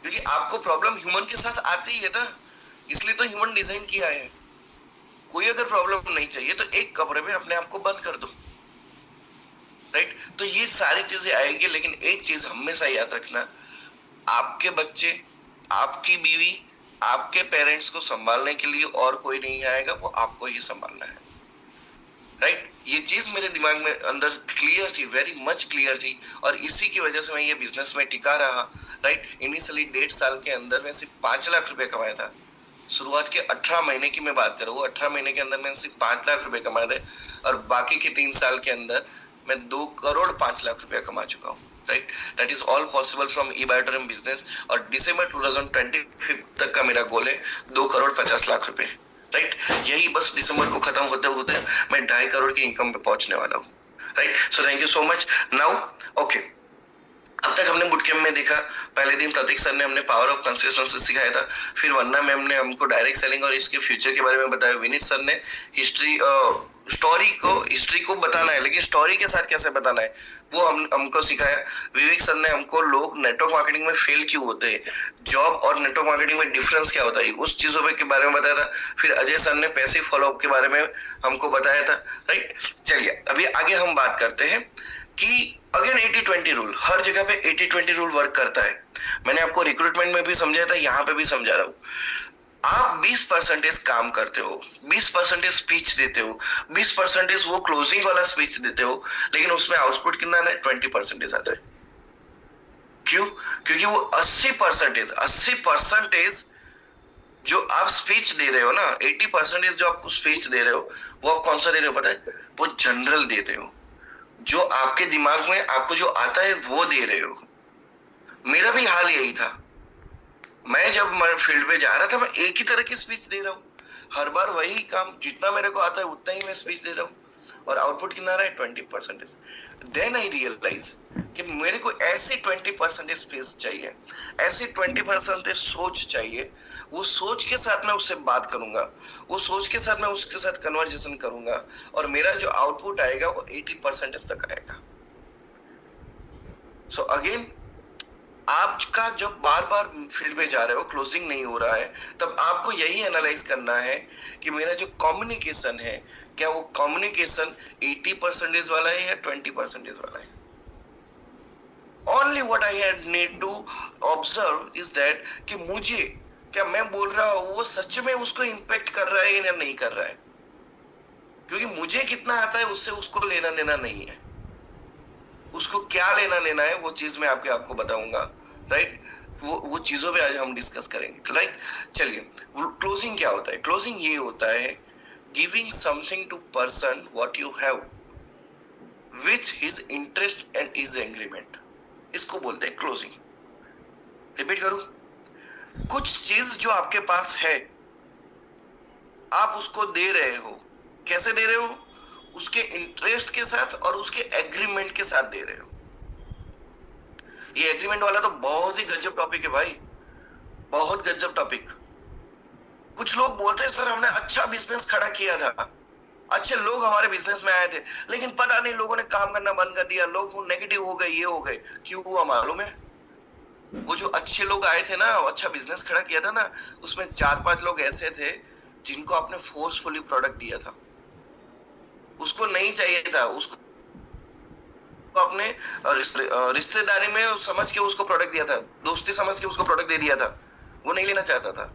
क्योंकि आपको problem human के साथ आती है ना, इसलिए तो ह्यूमन डिजाइन किया है। कोई अगर प्रॉब्लम नहीं चाहिए तो एक कमरे में अपने आप को बंद कर दो, राइट। तो ये सारी चीजें आएंगी, लेकिन एक चीज हमेशा याद रखना, आपके बच्चे, आपकी बीवी, आपके पेरेंट्स को संभालने के लिए और कोई नहीं आएगा, वो आपको ही संभालना है, राइट। ये चीज मेरे दिमाग में अंदर क्लियर थी, वेरी मच क्लियर थी, और इसी की वजह से मैं ये बिजनेस में टिका रहा, राइट। इनिशियली 1.5 साल के अंदर मैं सिर्फ 5 लाख रुपए कमाया था। शुरुआत के 18 महीने की मैं बात करूँ, 18 महीने के अंदर मैंने सिर्फ 5 लाख रुपए कमाए थे, और बाकी के 3 साल के अंदर मैं 2 करोड़ 5 लाख रुपया कमा चुका हूँ, right. That is all possible from ई-बायोटोरियम बिजनेस। और दिसंबर 2025 तक का मेरा गोल है 2 करोड़ 50 लाख रुपए, राइट। यही बस दिसंबर को खत्म होते होते मैं 2.5 करोड़ की इनकम पे पहुंचने वाला हूँ, right. So thank you so much. Now okay, अब तक हमने बुट कैंप में देखा, पहले दिन प्रतीक सर ने हमने पावर ऑफ कंसिस्टेंसी सिखाया था, फिर वन्ना मैम ने हमको डायरेक्ट सेलिंग और इसके फ्यूचर के बारे में बताया, विनीत सर ने हिस्ट्री को बताना है, लेकिन स्टोरी के साथ कैसे बताना है वो हमको सिखाया। विवेक सर ने हमको लोग नेटवर्क मार्केटिंग में फेल क्यों होते हैं, जॉब और नेटवर्क मार्केटिंग में डिफरेंस क्या होता है, उस चीजों के बारे में बताया था। फिर अजय सर ने पैसिव फॉलोअप के बारे में हमको बताया था, राइट। चलिए अभी आगे हम बात करते हैं कि अगेन 80-20 रूल, हर जगह पे 80-20 रूल वर्क करता है। मैंने आपको रिक्रूटमेंट में भी समझाया था, यहाँ पे भी समझा रहा हूँ। आप 20% काम करते हो, 20% स्पीच देते हो, 20% वो क्लोजिंग वाला स्पीच देते हो, लेकिन उसमें आउटपुट कितना है, 20% आता है। क्यों? क्योंकि वो 80% जो आप स्पीच दे रहे हो ना, 80% जो आपको स्पीच दे रहे हो, वो आप कौन सा दे रहे हो पता है? वो जनरल दे रहे हो, जो आपके दिमाग में आपको जो आता है वो दे रहे हो। मेरा भी हाल यही था, मैं जब फील्ड पे जा रहा था, मैं एक ही तरह की स्पीच दे रहा हूँ, हर बार वही काम, जितना मेरे को आता है उतना ही मैं स्पीच दे रहा हूँ, और आउटपुट कितना रहा है 20%। देन आई रियलाइज कि मेरे को ऐसी 20% स्पेस चाहिए, ऐसी 20% सोच चाहिए। वो सोच के साथ मैं उससे बात करूंगा, वो सोच के साथ मैं उसके साथ कन्वर्सेशन करूंगा, और मेरा जो आउटपुट आएगा वो 80% तक आएगा। सो अगेन, आपका जब बार बार फील्ड में जा रहे हो, क्लोजिंग नहीं हो रहा है, तब आपको यही एनालाइज करना है कि मेरा जो कम्युनिकेशन है, क्या वो कम्युनिकेशन 80% वाला है या 20% वाला है। Only what I need to observe is that कि मुझे क्या मैं बोल रहा हूं वो सच में उसको इम्पैक्ट कर रहा है या नहीं कर रहा है, क्योंकि मुझे कितना आता है उससे उसको लेना देना नहीं है। उसको क्या लेना देना है वो चीज मैं आपको बताऊंगा, राइट। वो चीजों पे आज हम डिस्कस करेंगे, राइट। चलिए, क्लोजिंग क्या होता है? क्लोजिंग ये होता है giving something to person what you have with his interest and his agreement, इसको बोलते हैं क्लोजिंग। रिपीट करूं, कुछ चीज जो आपके पास है, आप उसको दे रहे हो, कैसे दे रहे हो? उसके इंटरेस्ट के साथ और उसके एग्रीमेंट के साथ दे रहे हो। ये एग्रीमेंट वाला तो बहुत ही गजब टॉपिक है भाई, बहुत गजब टॉपिक। कुछ लोग बोलते हैं सर हमने अच्छा बिजनेस खड़ा किया था, अच्छे लोग हमारे बिजनेस में आए थे, लेकिन पता नहीं लोगों ने काम करना बंद कर दिया, लोग नेगेटिव हो गए, ये हो गए। क्यों हुआ मालूम है? वो जो अच्छे लोग आए थे ना, अच्छा बिजनेस खड़ा किया था ना, उसमें 4-5 लोग ऐसे थे जिनको आपने फोर्सफुली प्रोडक्ट दिया था। उसको नहीं चाहिए था, उसको अपने रिश्तेदारी में समझ के उसको प्रोडक्ट दिया था, दोस्ती समझ के उसको प्रोडक्ट दे दिया था, वो नहीं लेना चाहता था।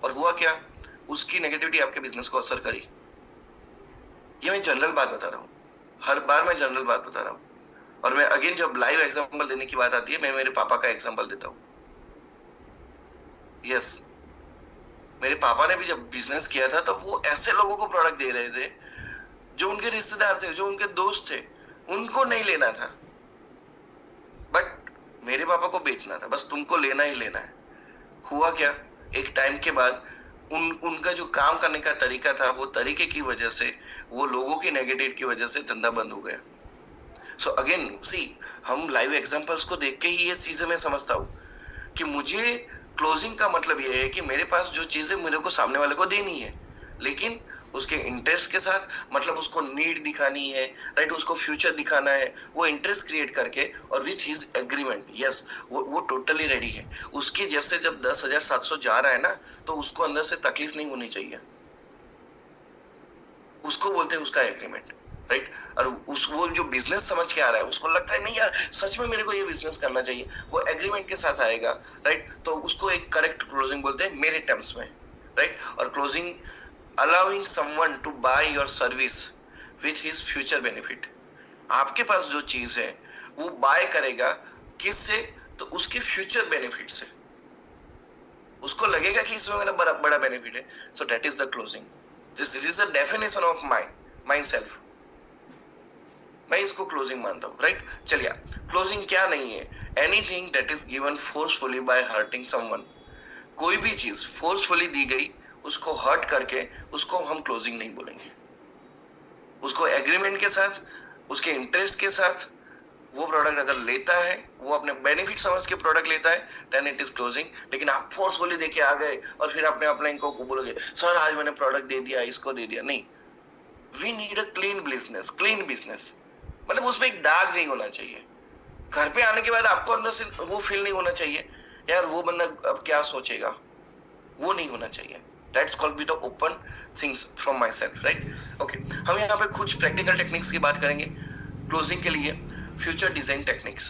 और हुआ क्या? उसकी नेगेटिविटी आपके बिजनेस को असर करी। ये मैं जनरल बात बता रहा हूँ, हर बार मैं जनरल बात बता रहा हूँ। और मैं अगेन जब लाइव एग्जांपल देने की बात आती है, मैं मेरे पापा का एग्जांपल देता हूँ। यस, मेरे पापा ने भी जब बिजनेस किया था तब वो ऐसे लोगों को प्रोडक्ट दे रहे थे जो उनके रिश्तेदार थे, जो उनके दोस्त थे, उनको नहीं लेना था, बट मेरे पापा को बेचना था, बस तुमको लेना ही लेना है। हुआ क्या? एक टाइम के बाद उनका जो काम करने का तरीका था, वो तरीके की वजह से, वो लोगों की नेगेटिव की वजह से धंधा बंद हो गया। सो अगेन सी, हम लाइव एग्जांपल्स को देख के ही ये चीजें मैं समझता हूँ कि मुझे क्लोजिंग का मतलब ये है कि मेरे पास जो चीजें मेरे को सामने वाले को देनी है, लेकिन उसके इंटरेस्ट के साथ, मतलब उसको नीड दिखानी है, राइट, उसको फ्यूचर दिखाना है, वो इंटरेस्ट क्रिएट करके और विथ हिज एग्रीमेंट, यस, वो टोटली रेडी है। उसकी जेब से जब 10,700 जा रहा है ना, तो उसको अंदर से तकलीफ नहीं होनी चाहिए, उसको बोलते हैं उसका एग्रीमेंट, राइट। और उस वो जो बिजनेस समझ के आ रहा है, उसको लगता है नहीं यार सच में मेरे को ये बिजनेस करना चाहिए, वो एग्रीमेंट के साथ आएगा, राइट। तो उसको एक करेक्ट क्लोजिंग बोलते हैं मेरे टर्म्स में, राइट। और closing allowing someone to buy your service with his future benefit। आपके पास जो चीज है वो बाय करेगा, किससे? तो उसके फ्यूचर बेनिफिट से, उसको लगेगा कि इसमें मेरा बड़ा बड़ा बेनिफिट है। So that is the closing. This is the definition of my self. मैं इसको क्लोजिंग मानता हूँ, राइट। चलिए, क्लोजिंग क्या नहीं है? Anything that is given forcefully by hurting someone. कोई भी चीज फोर्सफुली दी गई, उसको हर्ट करके, उसको हम क्लोजिंग नहीं बोलेंगे। उसको एग्रीमेंट के साथ, उसके इंटरेस्ट के साथ वो प्रोडक्ट अगर लेता है, वो अपने बेनिफिट समझ के प्रोडक्ट लेता है, देन इट इज क्लोजिंग। लेकिन आप फोर्सफुली देके आ गए और फिर आपने अपने इनको बोलोगे सर आज मैंने प्रोडक्ट दे दिया, इसको दे दिया, नहीं। We need a clean business. Clean business मतलब उसमें एक दाग नहीं होना चाहिए। घर पे आने के बाद आपको अंदर से वो फील नहीं होना चाहिए यार वो बंदा अब क्या सोचेगा, वो नहीं होना चाहिए। That's called be the open things from myself, right? Okay, हम यहाँ पे कुछ प्रैक्टिकल टेक्निक्स की बात करेंगे क्लोजिंग के लिए। Future design techniques,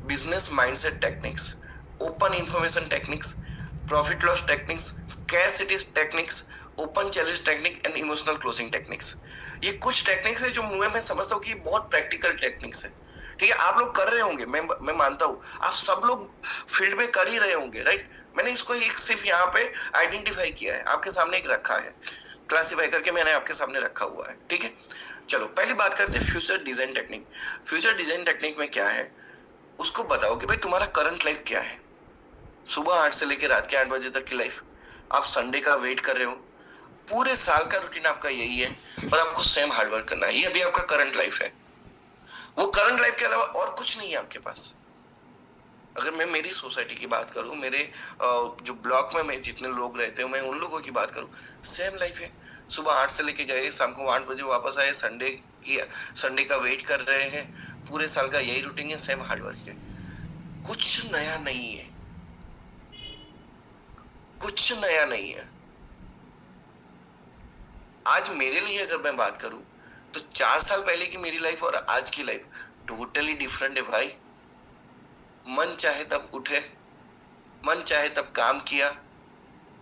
business mindset techniques, open information techniques, profit loss techniques, scarcity techniques, open challenge technique and emotional closing techniques. ये कुछ टेक्निक्स है जो मैं समझता हूँ कि बहुत प्रैक्टिकल टेक्निक्स है। ठीक है, आप लोग कर रहे होंगे, मैं मानता हूँ आप सब लोग फील्ड में कर ही रहे होंगे, राइट। मैंने इसको एक सिर्फ यहाँ पे आइडेंटिफाई किया है, आपके सामने एक रखा है, क्लासिफाई करके मैंने आपके सामने रखा हुआ है। ठीक है, चलो पहली बात करते हैं future design technique. Future design technique में क्या है, उसको बताओ कि भाई तुम्हारा करंट लाइफ क्या है। सुबह 8 से लेकर रात के 8 बजे तक की लाइफ, आप संडे का वेट कर रहे हो, पूरे साल का रूटीन आपका यही है और आपको सेम हार्डवर्क करना है, ये अभी आपका करंट लाइफ है। वो करंट लाइफ के अलावा और कुछ नहीं है आपके पास। अगर मैं मेरी सोसाइटी की बात करूं, मेरे जो ब्लॉक में मैं जितने लोग रहते हैं, मैं उन लोगों की बात करूं, सेम लाइफ है। सुबह 8 से लेके गए, शाम को 8 बजे वापस आए, संडे का वेट कर रहे हैं, पूरे साल का यही रूटीन है, सेम हार्डवर्क है, कुछ नया नहीं है, कुछ नया नहीं है। आज मेरे लिए अगर मैं बात करूं तो 4 साल पहले की मेरी लाइफ और आज की लाइफ टोटली डिफरेंट है भाई। मन चाहे तब उठे, मन चाहे तब काम किया,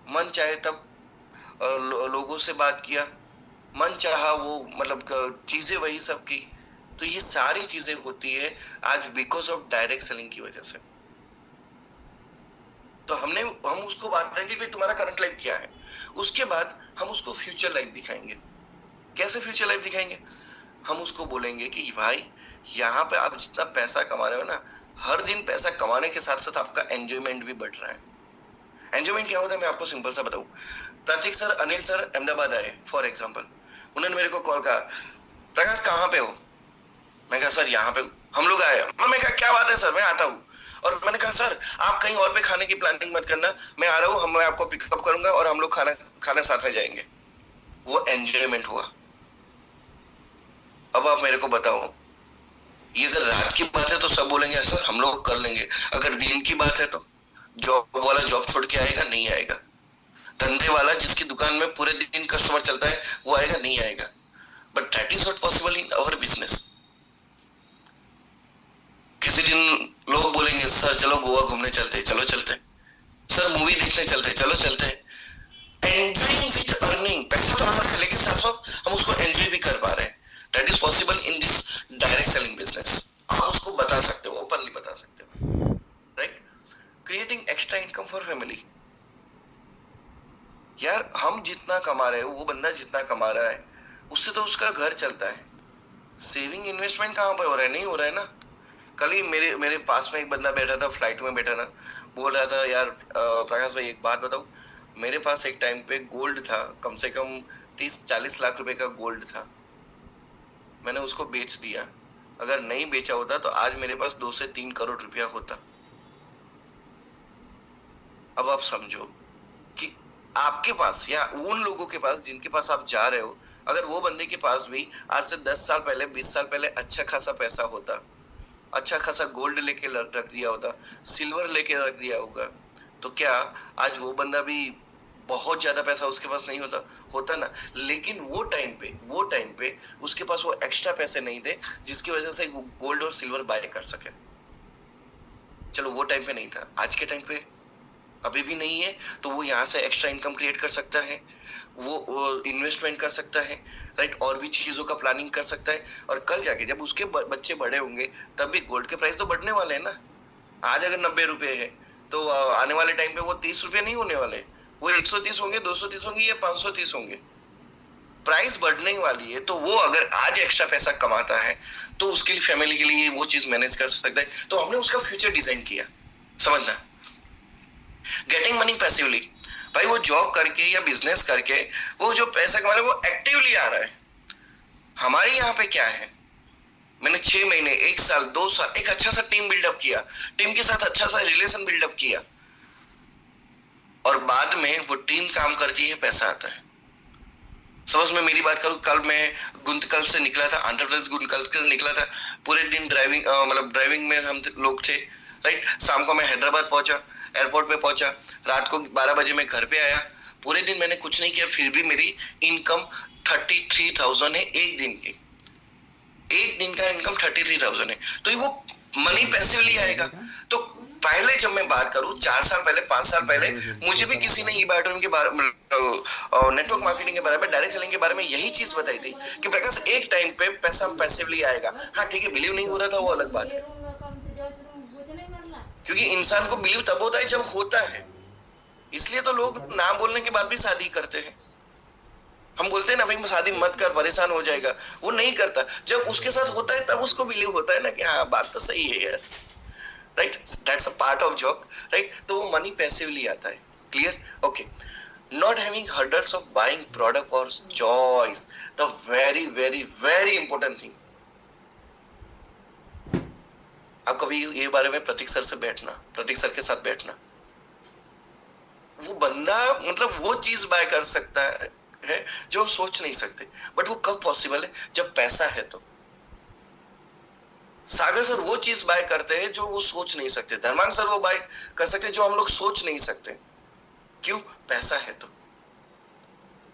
मन चाहे तब लोगों से बात किया, मन चाहा वो मतलब चीजें वही सब की। तो ये सारी चीजें होती है आज बिकॉज ऑफ डायरेक्ट सेलिंग की वजह से। तो हम उसको बात करेंगे कि तुम्हारा करंट लाइफ क्या है, उसके बाद हम उसको फ्यूचर लाइफ दिखाएंगे। कैसे फ्यूचर लाइफ दिखाएंगे? हम उसको बोलेंगे कि भाई यहाँ पे आप जितना पैसा कमा रहे हो ना, हर दिन पैसा कमाने के साथ साथ आपका एंजॉयमेंट भी बढ़ रहा है। एंजॉयमेंट क्या होता है मैं आपको सिंपल सा बताऊं। प्रतीक सर, अनिल सर अहमदाबाद आए फॉर एग्जांपल, उन्होंने मेरे को कॉल कहा, प्रकाश कहाँ पे हो? मैं कहा सर यहाँ पे हूँ। हम लोग आए, मैं कहा क्या बात है सर, मैं आता हूँ। और मैंने कहा सर आप कहीं और पे खाने की प्लानिंग मत करना, मैं आ रहा हूँ, मैं आपको पिकअप करूंगा और हम लोग खाना साथ में जाएंगे। वो एंजॉयमेंट हुआ। अब आप मेरे को बताओ, ये अगर रात की बात है तो सब बोलेंगे सर हम लोग कर लेंगे, अगर दिन की बात है तो जॉब वाला जॉब छोड़ के आएगा? नहीं आएगा। धंधे वाला जिसकी दुकान में पूरे दिन कस्टमर चलता है वो आएगा? नहीं आएगा। But that is not possible in our business. किसी दिन लोग बोलेंगे सर चलो गोवा घूमने चलते, चलो चलते। सर मूवी देखने चलते, चलो चलते। एंजॉयिंग विद अर्निंग, पैसा तो हमारे से, लेकिन साथ साथ हम उसको एंजॉय भी कर पा रहे हैं। That is possible in this direct selling business. आप उसको बता सकते हो, ओपनली बता सकते हो, right. Creating extra income for family. यार हम जितना कमा रहे हैं, वो बंदा जितना कमा रहा है, उससे तो उसका घर चलता है। सेविंग इन्वेस्टमेंट कहाँ पे हो रहा है? नहीं हो रहा है ना। कल ही मेरे पास में एक बंदा बैठा था, फ्लाइट में बैठा था, बोल रहा था यार प्रकाश भाई एक बात बताओ, मेरे पास एक टाइम पे गोल्ड था, कम से कम 30-40 लाख रुपए का गोल्ड था, मैंने उसको बेच दिया। अगर नहीं बेचा होता तो आज मेरे पास 2 से 3 करोड़ रुपया होता। अब आप समझो कि आपके पास या उन लोगों के पास जिनके पास आप जा रहे हो, अगर वो बंदे के पास भी आज से 10 साल पहले 20 साल पहले अच्छा खासा पैसा होता, अच्छा खासा गोल्ड लेके रख दिया होता, सिल्वर लेके रख दिया होगा, तो क्या आज वो बंदा भी बहुत ज्यादा पैसा उसके पास नहीं होता? होता ना। लेकिन वो टाइम पे उसके पास वो एक्स्ट्रा पैसे नहीं थे जिसकी वजह से वो गोल्ड और सिल्वर बाय कर सके। चलो वो टाइम पे नहीं था, आज के टाइम पे अभी भी नहीं है, तो वो यहाँ से एक्स्ट्रा इनकम क्रिएट कर सकता है, वो इन्वेस्टमेंट कर सकता है, राइट, और भी चीजों का प्लानिंग कर सकता है। और कल जाके जब उसके बच्चे बड़े होंगे तब भी गोल्ड के प्राइस तो बढ़ने वाले हैं ना। आज अगर 90 रुपए है तो आने वाले टाइम पे वो 30 रुपए नहीं होने वाले, वो 130 होंगे, 230 होंगे या 530 होंगे। प्राइस बढ़ने वाली है, तो वो अगर आज एक्स्ट्रा पैसा कमाता है तो उसके लिए, फैमिली के लिए वो चीज मैनेज कर सकता है। तो हमने उसका फ्यूचर डिजाइन किया, समझना। गेटिंग मनी पैसिवली, भाई वो जॉब करके या बिजनेस करके वो जो पैसा कमा रहा है वो एक्टिवली आ रहा है। हमारे यहाँ पे क्या है, मैंने 6 महीने, 1 साल, 2 साल एक अच्छा सा टीम बिल्डअप किया, टीम के साथ अच्छा सा रिलेशन बिल्डअप किया, और बाद में वो टीम काम करती है, पैसा आता है। समझ में मेरी बात करूं, कल मैं गुंतकल से निकला था, आंध्र प्रदेश गुंतकल से निकला था, पूरे दिन ड्राइविंग, मतलब ड्राइविंग में हम लोग थे, राइट। शाम को मैं हैदराबाद पहुंचा, एयरपोर्ट पे पहुंचा, रात को 12 बजे मैं घर पे आया। पूरे दिन मैंने कुछ नहीं किया, फिर भी मेरी इनकम 33,000 है एक दिन की। एक दिन का इनकम 33,000 है, तो वो मनी पैसिवली आएगा। तो पहले जब मैं बात करूं 4 साल पहले, 5 साल पहले, मुझे भी किसी ने ई-बैटरी के बारे में, नेटवर्क मार्केटिंग के बारे में, डायरेक्ट सेलिंग के बारे में यही चीज बताई थी कि प्रकाश एक टाइम पे पैसा पैसिवली आएगा। हाँ ठीक है, बिलीव नहीं हो रहा था वो अलग बात है, क्योंकि इंसान को बिलीव तब होता है जब होता है। इसलिए तो लोग ना बोलने के बाद भी शादी करते हैं। हम बोलते हैं ना भाई शादी मत कर, परेशान हो जाएगा, वो नहीं करता। जब उसके साथ होता है तब उसको बिलीव होता है ना कि हाँ बात तो सही है यार, right. That's a part of joke, right. तो वो मनी पैसिवली आता है। Clear? Okay. Not having hurdles of buying product और choice, the very very very important thing. आप कभी ये बारे में प्रतीक सर से बैठना, प्रतीक सर के साथ बैठना, वो बंदा मतलब वो चीज बाय कर सकता है जो हम सोच नहीं सकते, बट वो कब पॉसिबल है? जब पैसा है। तो सागर सर वो चीज बाय करते हैं जो वो सोच नहीं सकते, धर्मांग सर वो बाय कर सकते हैं जो हम लोग सोच नहीं सकते। क्यों? पैसा है। तो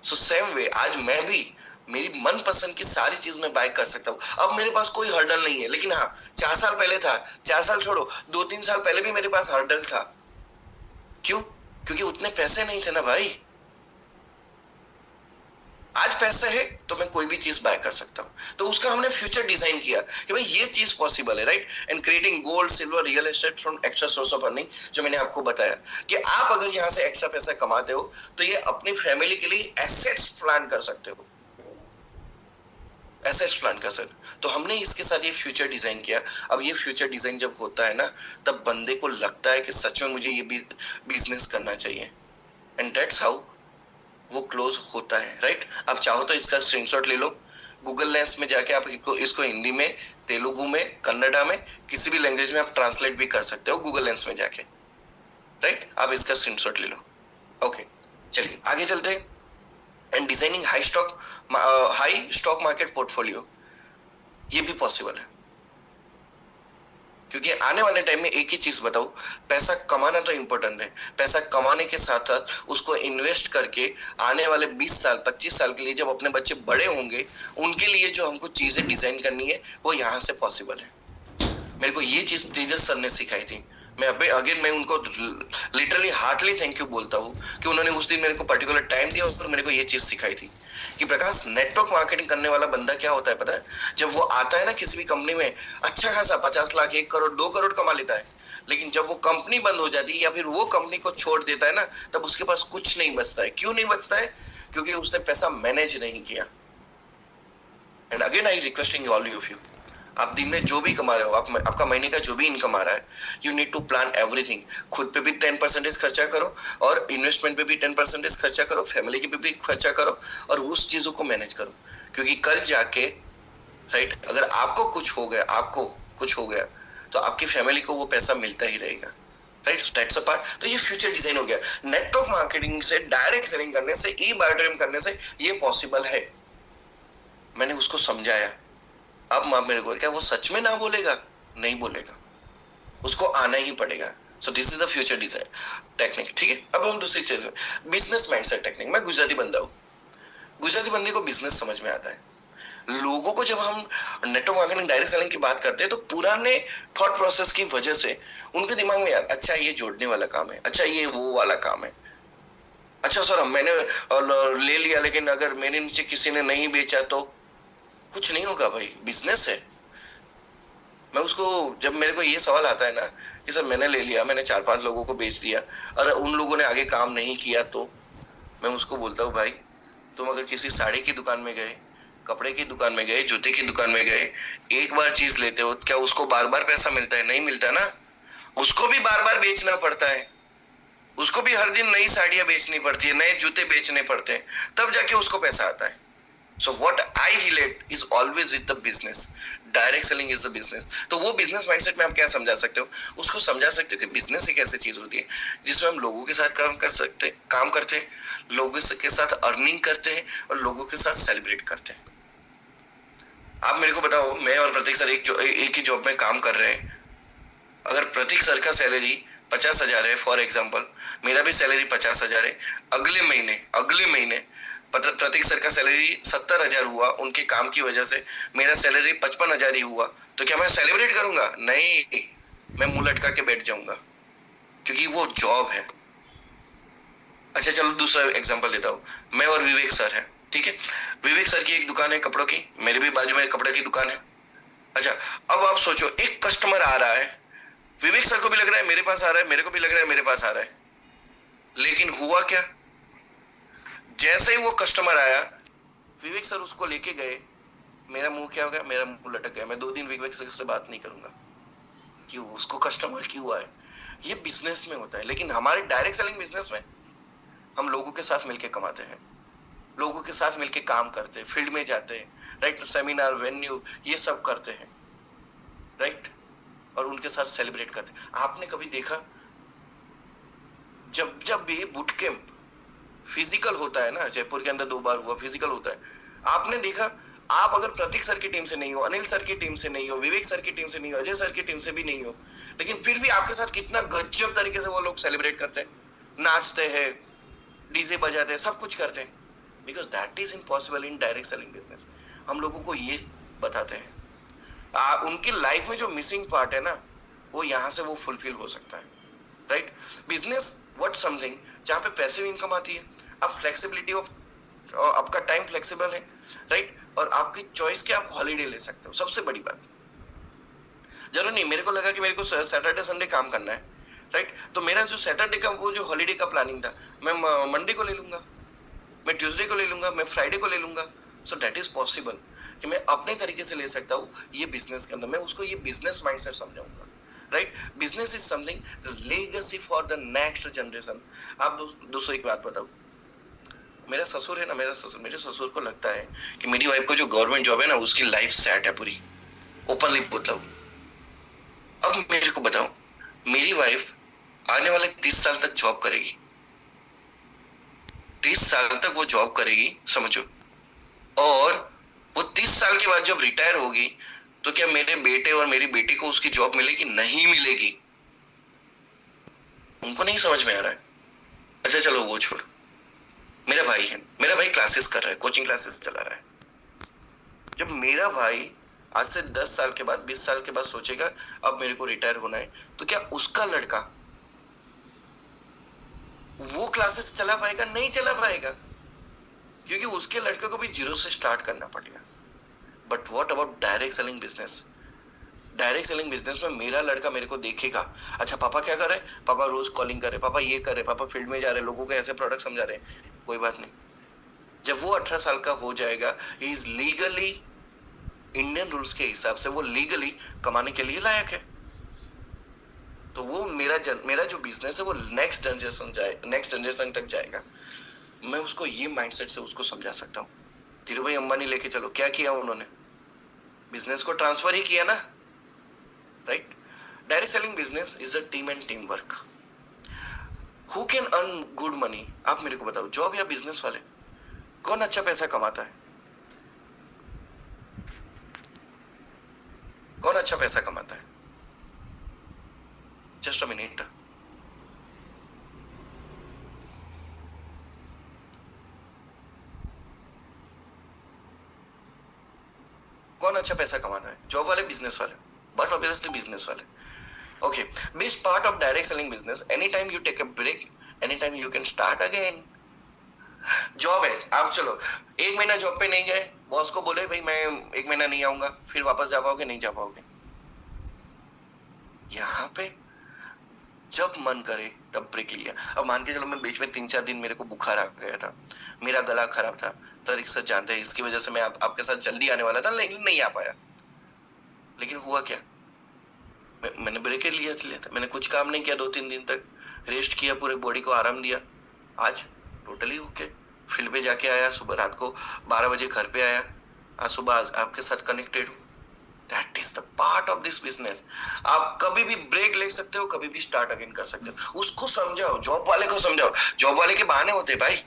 सो सेम वे आज मैं भी मेरी मनपसंद की सारी चीज मैं बाय कर सकता हूँ। अब मेरे पास कोई हर्डल नहीं है, लेकिन हाँ 4 साल पहले था, 4 साल छोड़ो 2-3 साल पहले भी मेरे पास हर्डल था। क्यों? क्योंकि उतने पैसे नहीं थे ना भाई। आज पैसा है तो मैं कोई भी चीज बाय कर सकता हूँ। तो उसका हमने फ्यूचर डिजाइन किया कि भाई ये चीज पॉसिबल है, right. And creating gold, silver, real estate from extra source of earning, जो मैंने आपको बताया कि आप अगर यहाँ से एक्स्ट्रा पैसा कमाते हो तो ये अपनी फैमिली के लिए एसेट्स प्लान कर सकते हो, एसेट्स प्लान कर सकते हो। तो हमने इसके साथ ये फ्यूचर डिजाइन किया। अब ये फ्यूचर डिजाइन जब होता है ना, तब बंदे को लगता है कि सच में मुझे ये बिजनेस करना चाहिए, एंड दैट्स हाउ वो क्लोज होता है, राइट। आप चाहो तो इसका स्क्रीनशॉट ले लो, गूगल लेंस में जाके आप इसको हिंदी में, तेलुगु में, कन्नड़ा में, किसी भी लैंग्वेज में आप ट्रांसलेट भी कर सकते हो गूगल लेंस में जाके, राइट। आप इसका स्क्रीनशॉट ले लो। ओके, चलिए आगे चलते हैं। And designing high stock market portfolio, ये भी पॉसिबल है। क्योंकि आने वाले टाइम में एक ही चीज बताऊं, पैसा कमाना तो इंपॉर्टेंट है, पैसा कमाने के साथ साथ उसको इन्वेस्ट करके आने वाले 20 साल 25 साल के लिए जब अपने बच्चे बड़े होंगे उनके लिए जो हमको चीजें डिजाइन करनी है वो यहाँ से पॉसिबल है। मेरे को ये चीज तेजस सर ने सिखाई थी। मैं मैं उनको लिटरली हार्टली थैंक यू बोलता हूँ कि उन्होंने उस दिन मेरे को पर्टिकुलर टाइम दिया और मेरे को ये चीज सिखाई थी कि प्रकाश, नेटवर्क मार्केटिंग करने वाला बंदा क्या होता है पता है? जब वो आता है ना किसी भी कंपनी में, अच्छा खासा 50 लाख, 1 करोड़, 2 करोड़ कमा लेता है, लेकिन जब वो कंपनी बंद हो जाती है या फिर वो कंपनी को छोड़ देता है ना, तब उसके पास कुछ नहीं बचता है। क्यों नहीं बचता है? क्योंकि उसने पैसा मैनेज नहीं किया। And again I requesting all of you, आप दिन में जो भी कमा रहे हो, आपका महीने का जो भी इनकम आ रहा है, you need to plan everything. खुद पे भी 10% खर्चा करो और इन्वेस्टमेंट पे भी 10% खर्चा करो, फैमिली के पे भी खर्चा करो और उस चीजों को मैनेज करो। क्योंकि कल जाके, राइट, अगर आपको कुछ हो गया तो आपकी फैमिली को वो पैसा मिलता ही रहेगा। Right, that's a part. तो ये फ्यूचर डिजाइन हो गया। नेटवर्क मार्केटिंग से, डायरेक्ट सेलिंग करने से, ई बायोड्राम करने से ये पॉसिबल है। मैंने उसको समझाया। अब आप मेरे को, क्या वो सच में ना बोलेगा? नहीं बोलेगा, उसको आना ही पड़ेगा। So this is the future design technique. ठीक है, अब हम दूसरी चीज, बिजनेस माइंडसेट टेक्निक। मैं गुजराती बंदा हूँ, गुजराती बंदे को बिजनेस समझ में आता है। लोगों को जब हम नेटवर्क मार्केटिंग, डायरेक्ट सेलिंग की बात करते हैं तो पुराने थॉट प्रोसेस की वजह से उनके दिमाग में, यार अच्छा ये जोड़ने वाला काम है, अच्छा ये वो वाला काम है, अच्छा सर मैंने ले लिया लेकिन अगर मेरे नीचे किसी ने नहीं बेचा तो कुछ नहीं होगा भाई, बिजनेस है। मैं उसको, जब मेरे को ये सवाल आता है ना कि सर मैंने ले लिया, मैंने 4-5 लोगों को बेच दिया और उन लोगों ने आगे काम नहीं किया, तो मैं उसको बोलता हूँ, भाई तुम अगर किसी साड़ी की दुकान में गए, कपड़े की दुकान में गए, जूते की दुकान में गए, एक बार चीज लेते हो, क्या उसको बार बार पैसा मिलता है? नहीं मिलता ना। उसको भी बार बार बेचना पड़ता है, उसको भी हर दिन नई साड़ियां बेचनी पड़ती है, नए जूते बेचने पड़ते हैं, तब जाके उसको पैसा आता है। So what I relate is always with the business. Direct selling is the business. तो वो बिजनेस माइंडसेट में आप क्या समझा सकते हो? उसको समझा सकते हो कि बिजनेस एक ऐसी चीज होती है जिसमें हम लोगों के साथ काम करते हैं, लोगों के साथ अर्निंग करते हैं और लोगों के साथ सेलिब्रेट करते हैं। आप मेरे को बताओ, मैं और प्रतीक सर एक ही जॉब में काम कर रहे हैं। अगर प्रतीक सर का सैलरी 50,000 है फॉर एग्जाम्पल, मेरा भी सैलरी 50,000 है, अगले महीने प्रतीक सर का सैलरी 70,000 हुआ उनके काम की वजह से, मेरा सैलरी 55,000 ही हुआ, तो क्या मैं सेलिब्रेट करूंगा? नहीं, मैं मुंह लटका के बैठ जाऊंगा, क्योंकि वो जॉब है। अच्छा चलो दूसरा एग्जांपल देता हूँ। मैं और विवेक सर है, ठीक है। विवेक सर की एक दुकान है कपड़ों की, मेरे भी बाजू में कपड़े की दुकान है। अच्छा, अब आप सोचो, एक कस्टमर आ रहा है, विवेक सर को भी लग रहा है मेरे पास आ रहा है, मेरे को भी लग रहा है मेरे पास आ रहा है, लेकिन हुआ क्या? जैसे ही वो कस्टमर आया, विवेक सर उसको लेके गए, मेरा मुंह क्या हो गया? मेरा मुंह लटक गया। मैं 2 दिन विवेक सर से बात नहीं करूंगा। क्यों? उसको कस्टमर क्यों आए? ये बिजनेस में होता है। लेकिन हमारे डायरेक्ट सेलिंग बिजनेस में हम लोगों के साथ मिलके कमाते हैं, लोगों के साथ मिलके काम करते हैं, फील्ड में जाते हैं, राइट, सेमिनार, वेन्यू, ये सब करते हैं, राइट, और उनके साथ सेलिब्रेट करते हैं। आपने कभी देखा, जब भी बूट कैंप फिजिकल होता है ना, जयपुर के अंदर 2 बार हुआ, फिजिकल होता है, आपने देखा, आप अगर प्रतीक सर की टीम से नहीं हो, अनिल सर की टीम से नहीं हो, विवेक सर की टीम से नहीं हो, अजय सर की टीम से भी नहीं हो, लेकिन फिर भी आपके साथ कितना गजब तरीके से वो लोग सेलिब्रेट करते हैं, नाचते हैं, डीजे बजाते हैं, सब कुछ करते हैं, because that is impossible in direct selling business. हम लोगों को ये बताते हैं, उनकी लाइफ में जो मिसिंग पार्ट है ना, वो यहाँ से वो फुलफिल हो सकता है, राइट। बिजनेस व्हाट समथिंग जहाँ पे पैसिव इनकम आती है, अब फ्लेक्सिबिलिटी ऑफ, आपका टाइम फ्लेक्सिबल है, राइट, और आपकी चॉइस के आप हॉलीडे ले सकते हो। सबसे बड़ी बात, जरूर नहीं मेरे को लगा कि मेरे को सैटरडे संडे काम करना है, राइट, तो मेरा जो सैटरडे का वो जो हॉलीडे का प्लानिंग था, मैं मंडे को ले लूंगा, मैं ट्यूसडे को ले लूंगा, मैं फ्राइडे को ले लूंगा। सो दैट इज पॉसिबल कि मैं अपने तरीके से ले सकता हूँ ये बिजनेस के अंदर। मैं उसको ये बिजनेस माइंडसेट समझाऊंगा, right. Business is something the legacy for the next generation. आप दोस्तों एक बात बताओ, मेरा ससुर है ना, मेरे ससुर को लगता है कि मेरी वाइफ को जो गवर्नमेंट जॉब है ना, उसकी लाइफ सेट है पूरी, ओपनली बोलता हूँ। अब मेरे को बताओ, मेरी वाइफ आने वाले 30 साल तक जॉब करेगी, 30 साल तक वो जॉब करेगी, समझो, और वो 30 साल के बाद जब रिटायर होगी, तो क्या मेरे बेटे और मेरी बेटी को उसकी जॉब मिलेगी? नहीं मिलेगी। उनको नहीं समझ में आ रहा है। अच्छा चलो वो छोड़, मेरा भाई है, मेरा भाई क्लासेस कर रहा है, कोचिंग क्लासेस चला रहा है। जब मेरा भाई आज से 10 साल के बाद, 20 साल के बाद सोचेगा अब मेरे को रिटायर होना है, तो क्या उसका लड़का वो क्लासेस चला पाएगा? नहीं चला पाएगा, क्योंकि उसके लड़के को भी जीरो से स्टार्ट करना पड़ेगा। But what about direct selling business? Direct selling business में मेरा लड़का मेरे को देखेगा, अच्छा पापा क्या कर रहे हैं, पापा रोज कॉलिंग कर रहे, पापा ये कर रहे, पापा फील्ड में जा रहे, लोगों को ऐसे प्रोडक्ट समझा रहे हैं, कोई बात नहीं। जब वो 18 साल का हो जाएगा, he is legally, Indian rules के हिसाब से वो लीगली कमाने के लिए लायक है। तो वो मेरा जो बिजनेस है वो नेक्स्ट जनरेशन तक जाएगा। मैं उसको ये माइंडसेट से उसको समझा सकता हूँ। धीरू भाई अंबानी लेके चलो, क्या किया उन्होंने? बिजनेस को ट्रांसफर ही किया ना, right. Direct selling business is a team and team work. Who can earn good money? आप मेरे को बताओ, जॉब या बिजनेस वाले? कौन अच्छा पैसा कमाता है? कौन अच्छा पैसा कमाता है? Just a minute. कौन अच्छा पैसा कमाता है? जॉब वाले, बिजनेस वाले? बट ऑब्वियसली बिजनेस वाले। Okay, best part of direct selling business, anytime you take a break, anytime you can start again. Job है, आप चलो 1 महीना जॉब पे नहीं गए, बॉस को बोले भाई मैं 1 महीना नहीं आऊंगा, फिर वापस जा पाओगे? नहीं जा पाओगे। यहाँ पे जब मन करे तब ब्रेक लिया। अब मान के चलो मैं बीच में 3-4 दिन मेरे को बुखार आ गया था, मेरा गला खराब था, प्रतीक सर जानते हैं, इसकी वजह से मैं आपके साथ जल्दी आने वाला था लेकिन नहीं आ पाया। लेकिन हुआ क्या, मैंने ब्रेक लिया था, मैंने कुछ काम नहीं किया 2-3 दिन तक, रेस्ट किया, पूरे बॉडी को आराम दिया। आज टोटली ओके, फील्ड पे जाके आया, सुबह रात को 12 बजे घर पे आया, आज सुबह आपके साथ कनेक्टेड हूँ। That is the part of this business. आप कभी भी ब्रेक ले सकते हो, कभी भी स्टार्ट अगेन कर सकते हो। उसको समझाओ, जॉब वाले को समझाओ। जॉब वाले के बहाने होते भाई,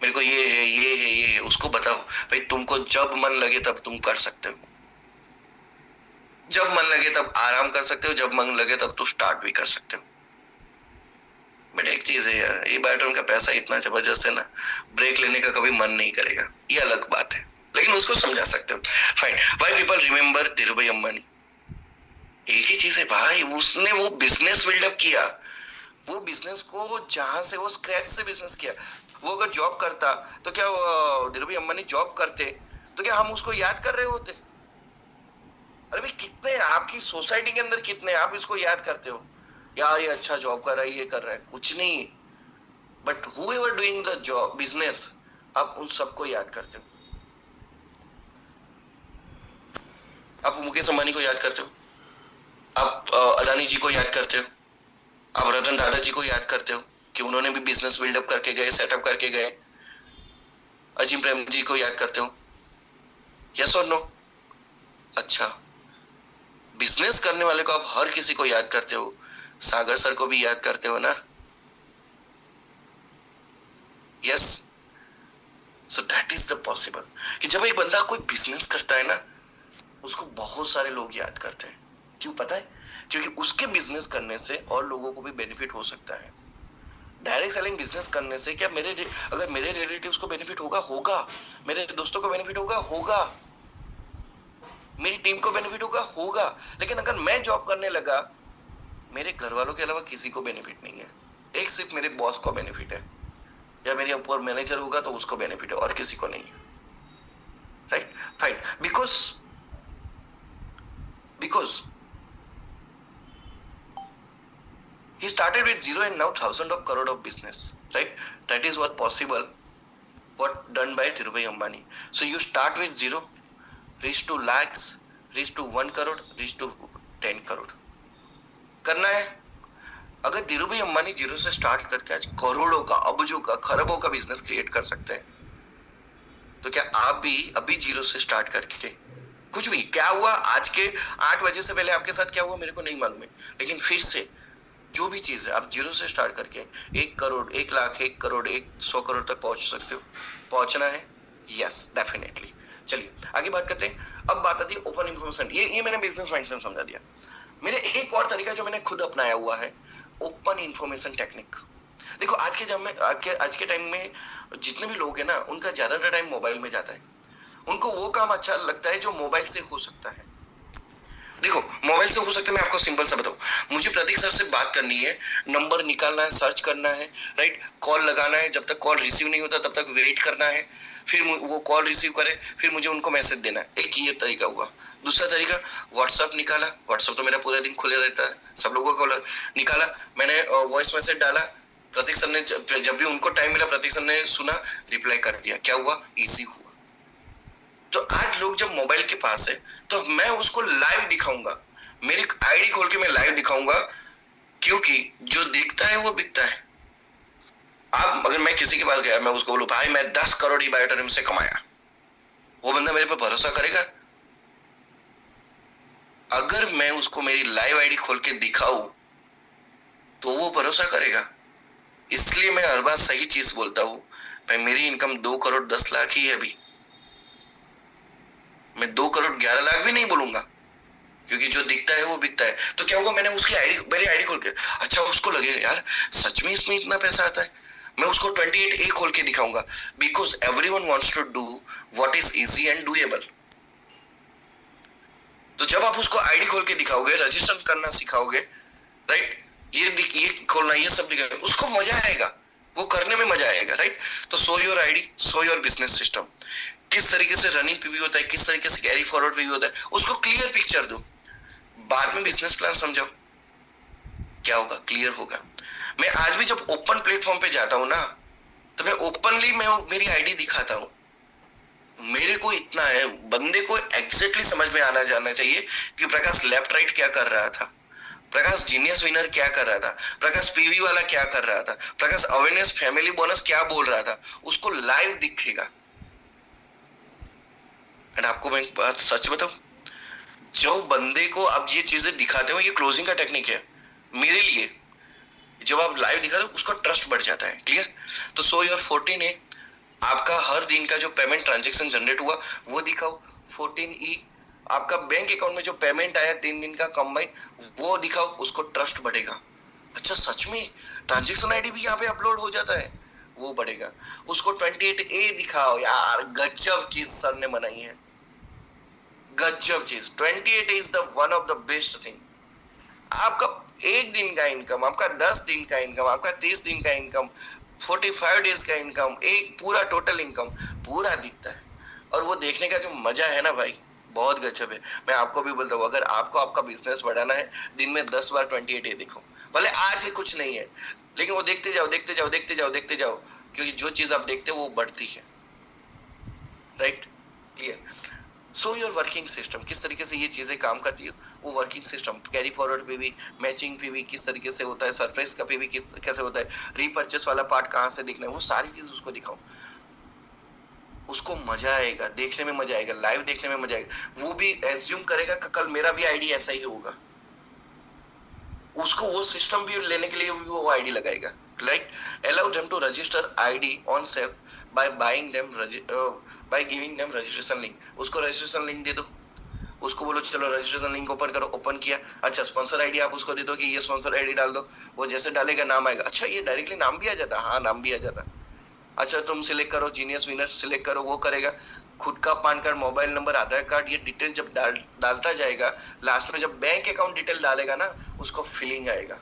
मेरे को ये है ये है ये है, उसको बताओ भाई तुमको जब मन लगे तब तुम कर सकते हो, जब मन लगे तब आराम कर सकते हो, जब मन लगे तब तुम स्टार्ट भी कर सकते हो। बट एक चीज है यार, ये बायोटोन का पैसा इतना जबरदस्त है ना, ब्रेक लेने का कभी मन नहीं करेगा, ये अलग बात है, लेकिन उसको समझा सकते हो। Fine. Why people remember Dhirubhai Ambani? एक ही चीज है भाई, उसने वो बिजनेस बिल्डअप किया, वो बिजनेस को जहां से वो स्क्रैच से बिजनेस किया। वो अगर जॉब करता तो क्या धीरूभाई अंबानी जॉब करते तो क्या हम उसको याद कर रहे होते? अरे भाई कितने आपकी सोसाइटी के अंदर कितने आप इसको याद करते हो, यार ये अच्छा जॉब कर रहा है, ये कर रहा है, कुछ नहीं। But whoever doing the job business, आप उन सबको याद करते हो। आप मुकेश अंबानी को याद करते हो, आप अदानी जी को याद करते हो, आप रतन टाटा जी को याद करते हो कि उन्होंने भी बिजनेस बिल्डअप करके गए, सेटअप करके गए। अजीम प्रेम जी को याद करते हो, यस और नो? अच्छा, बिजनेस करने वाले को आप हर किसी को याद करते हो, सागर सर को भी याद करते हो ना? Yes. So that is the possible कि जब एक बंदा कोई बिजनेस करता है ना, उसको बहुत सारे लोग याद करते हैं। क्यों पता है? क्योंकि उसके बिजनेस करने से और लोगों को भी बेनिफिट हो सकता है। डायरेक्ट सेलिंग बिजनेस करने से क्या अगर मेरे रिलेटिव्स को बेनिफिट होगा, होगा, मेरे दोस्तों को बेनिफिट होगा, होगा, मेरी टीम को बेनिफिट होगा, होगा। लेकिन अगर मैं जॉब करने लगा, मेरे घर वालों के अलावा किसी को बेनिफिट नहीं है, एक सिर्फ मेरे बॉस को बेनिफिट है, या मेरे ऊपर मैनेजर होगा तो उसको बेनिफिट है, और किसी को नहीं है। Right? Fine. Because he started with zero and now thousands of crore of business, right? That is what possible, what done by Dhirubhai Ambani. So you start with zero, reach to lakhs, reach to 1 crore, reach to 10 crore करना है। अगर Dhirubhai Ambani zero से start करके आज करोड़ों का, अबजों का, खरबों का बिजनेस क्रिएट कर सकते हैं, तो क्या आप भी अभी जीरो से स्टार्ट करके कुछ भी? क्या हुआ आज के 8 बजे से पहले आपके साथ क्या हुआ मेरे को नहीं मालूम है, लेकिन फिर से जो भी चीज है आप जीरो से स्टार्ट करके 1 करोड़, 1 लाख, 1 करोड़, 100 करोड़ तक पहुंच सकते हो। पहुंचना है? Yes, definitely. चलिए आगे बात करते हैं। अब बात आती है ओपन इन्फॉर्मेशन। ये मैंने बिजनेस माइंड से समझा दिया। मेरे एक और तरीका जो मैंने खुद अपनाया हुआ है, ओपन इन्फॉर्मेशन टेक्निक। देखो आज के टाइम में जितने भी लोग हैं ना, उनका ज्यादातर टाइम मोबाइल में जाता है। उनको वो काम अच्छा लगता है जो मोबाइल से हो सकता है। देखो मोबाइल से हो सकता है, मैं आपको सिंपल सा बताऊं, मुझे प्रतीक सर से बात करनी है, नंबर निकालना है, सर्च करना है, राइट, कॉल लगाना है, जब तक कॉल रिसीव नहीं होता तब तक वेट करना है, फिर वो कॉल रिसीव करे, फिर मुझे उनको मैसेज देना है। एक ये तरीका हुआ। दूसरा तरीका, व्हाट्सएप निकाला, व्हाट्सएप तो मेरा पूरा दिन खुले रहता है, सब लोगों को निकाला, मैंने वॉइस मैसेज डाला, प्रतीक सर ने जब भी उनको टाइम मिला, प्रतीक सर ने सुना, रिप्लाई कर दिया, क्या हुआ? इजी हुआ। तो आज लोग जब मोबाइल के पास है तो मैं उसको लाइव दिखाऊंगा, मेरी आईडी खोल के मैं लाइव दिखाऊंगा, क्योंकि जो दिखता है वो बिकता है। अब अगर मैं किसी के पास गया, मैं उसको बोलूं भाई मैं 10 करोड़ ही बायोटेरियम से कमाया, वो बंदा मेरे पर भरोसा करेगा? अगर मैं उसको मेरी लाइव आईडी खोल के दिखाऊं तो वो भरोसा करेगा। इसलिए मैं हर बार सही चीज बोलता हूँ भाई, मेरी इनकम 2 करोड़ 10 लाख ही है अभी। मैं 2 करोड़ 11 लाख भी नहीं बोलूंगा, क्योंकि जो दिखता है वो बिकता है। तो क्या होगा, मैंने उसकी आईडी, मेरी आईडी खोल के, अच्छा उसको लगेगा यार सच में इसमें इतना पैसा आता है, मैं उसको 28A खोल के दिखाऊंगा। Because everyone wants to do what is easy and doable. तो जब आप उसको आईडी खोल के दिखाओगे, रजिस्टर करना सिखाओगे, राइट, ये खोलना, ये सब दिखाओगे, उसको मजा आएगा, वो करने में मजा आएगा, राइट। तो so your ID, so your business system, किस तरीके से रनिंग पीवी होता है, किस तरीके से कैरी फॉरवर्ड पीवी होता है, उसको क्लियर पिक्चर दो। बाद में बिजनेस प्लान समझाओ, क्या होगा, क्लियर होगा। मैं आज भी जब ओपन प्लेटफॉर्म पे जाता हूँ ना, तो मैं ओपनली मैं मेरी आईडी दिखाता हूँ। मेरे को इतना है, बंदे को एग्जैक्टली समझ में आना जाना चाहिए कि प्रकाश लेफ्ट राइट क्या कर रहा था, प्रकाश जीनियस विनर क्या कर रहा था, प्रकाश पीवी वाला क्या कर रहा था, प्रकाश अवेयरनेस फैमिली बोनस क्या बोल रहा था, उसको लाइव दिखेगा। एंड आपको मैं एक बात सच बताऊं, जो बंदे को आप ये चीजें दिखाते हो, ये क्लोजिंग का टेक्निक है मेरे लिए। जब आप लाइव दिखाते हो, उसका ट्रस्ट बढ़ जाता है। क्लियर। तो सो योर 14A, आपका हर दिन का जो पेमेंट ट्रांजेक्शन जनरेट हुआ वो दिखाओ। 14E, आपका बैंक अकाउंट में जो पेमेंट आया 3 दिन का कंबाइन, वो दिखाओ, उसको ट्रस्ट बढ़ेगा। अच्छा सच में ट्रांजेक्शन आईडी भी यहाँ पे अपलोड हो जाता है, वो बढ़ेगा। उसको 28A दिखाओ, यार गजब चीज सर ने बनाई है, गजब चीज। 28A is the one of the best thing. आपका 1 दिन का इनकम, आपका 10 दिन का इनकम, आपका 30 दिन का इनकम, 45 डेज का इनकम, एक पूरा टोटल इनकम पूरा दिखता है। और वो देखने का जो मजा है ना भाई, बहुत गजब है। मैं आपको भी बोलता हूँ, अगर आपको आपका बिजनेस बढ़ाना है, दिन में 10 बार 28A देखो। भले आज ही कुछ नहीं है, लेकिन वो देखते जाओ देखते जाओ देखते जाओ देखते जाओ, क्योंकि जो चीज आप देखते हो वो बढ़ती है, right. Clear. So your working system, किस तरीके से ये चीजें काम करती है, वो वर्किंग सिस्टम, कैरी फॉरवर्ड पे भी, मैचिंग पे भी किस तरीके से होता है, सरप्राइज का पे भी कैसे होता है, रीपर्चेस वाला पार्ट कहाँ से दिखना है, वो सारी चीज उसको दिखाओ। उसको मजा आएगा, देखने में मजा आएगा, लाइव देखने में मजा आएगा। वो भी एज्यूम करेगा कि कल मेरा भी आईडी ऐसा ही होगा, उसको वो सिस्टम भी लेने के लिए वो आईडी लगाएगा, right. Allow them to register ID on self by buying them, by giving them registration link. उसको रजिस्ट्रेशन लिंक दे दो, उसको बोलो चलो रजिस्ट्रेशन लिंक ओपन करो, ओपन किया। अच्छा स्पॉन्सर आईडी आप उसको दे दो कि ये स्पॉन्सर आईडी डाल दो, वो जैसे डालेगा नाम आएगा। अच्छा ये डायरेक्टली नाम भी आ जाता है, हाँ नाम भी आ जाता है। अच्छा तुम सिलेक्ट करो, जीनियस विनर सिलेक्ट करो, वो करेगा। खुद का पैन कार्ड, मोबाइल नंबर, आधार कार्ड, ये डिटेल जब डालता जाएगा, लास्ट में जब बैंक अकाउंट डिटेल डालेगा ना, उसको फीलिंग आएगा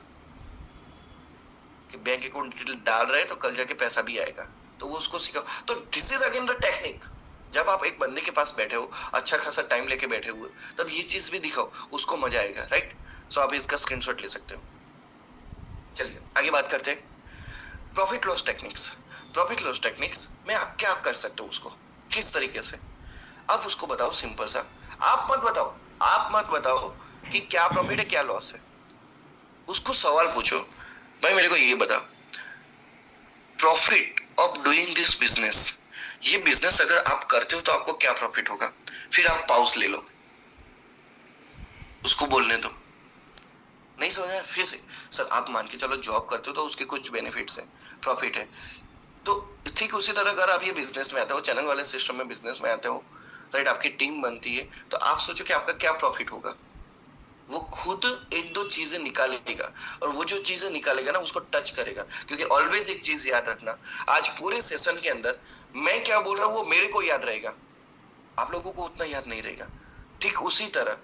कि बैंक अकाउंट डिटेल डाल रहे हैं तो कल जाके पैसा भी आएगा। तो वो उसको सिखाओ। तो this is again the technique. जब आप एक बंदे के पास बैठे हो, अच्छा खासा टाइम लेके बैठे हुए, तब ये चीज भी दिखाओ, उसको मजा आएगा, राइट। सो आप इसका स्क्रीनशॉट ले सकते हो। चलिए आगे बात करते हैं profit loss techniques. Profit loss techniques में आप क्या कर सकते हो, उसको किस तरीके से आप उसको बताओ। सिंपल सा, आप मत बताओ कि क्या प्रॉफिट है क्या लॉस है। उसको सवाल पूछो, भाई मेरे को ये बता, profit of doing this business, ये बिजनेस अगर आप करते हो तो आपको क्या प्रॉफिट होगा। फिर आप पाउस ले लो, उसको बोलने दो। नहीं समझा, फिर से सर आप मान के चलो जॉब करते हो तो उसके कुछ बेनिफिट्स हैं, प्रॉफिट है। तो ठीक उसी तरह अगर आप ये बिजनेस में आते हो, चैनल वाले सिस्टम में बिजनेस में आते हो, राइट, आपकी टीम बनती है, तो आप सोचो कि आपका क्या प्रॉफिट होगा। वो खुद 1-2 चीजें निकालेगा, और वो जो चीजें निकालेगा ना उसको टच करेगा। क्योंकि ऑलवेज एक चीज याद रखना, आज पूरे सेशन के अंदर मैं क्या बोल रहा हूँ वो मेरे को याद रहेगा, आप लोगों को उतना याद नहीं रहेगा। ठीक उसी तरह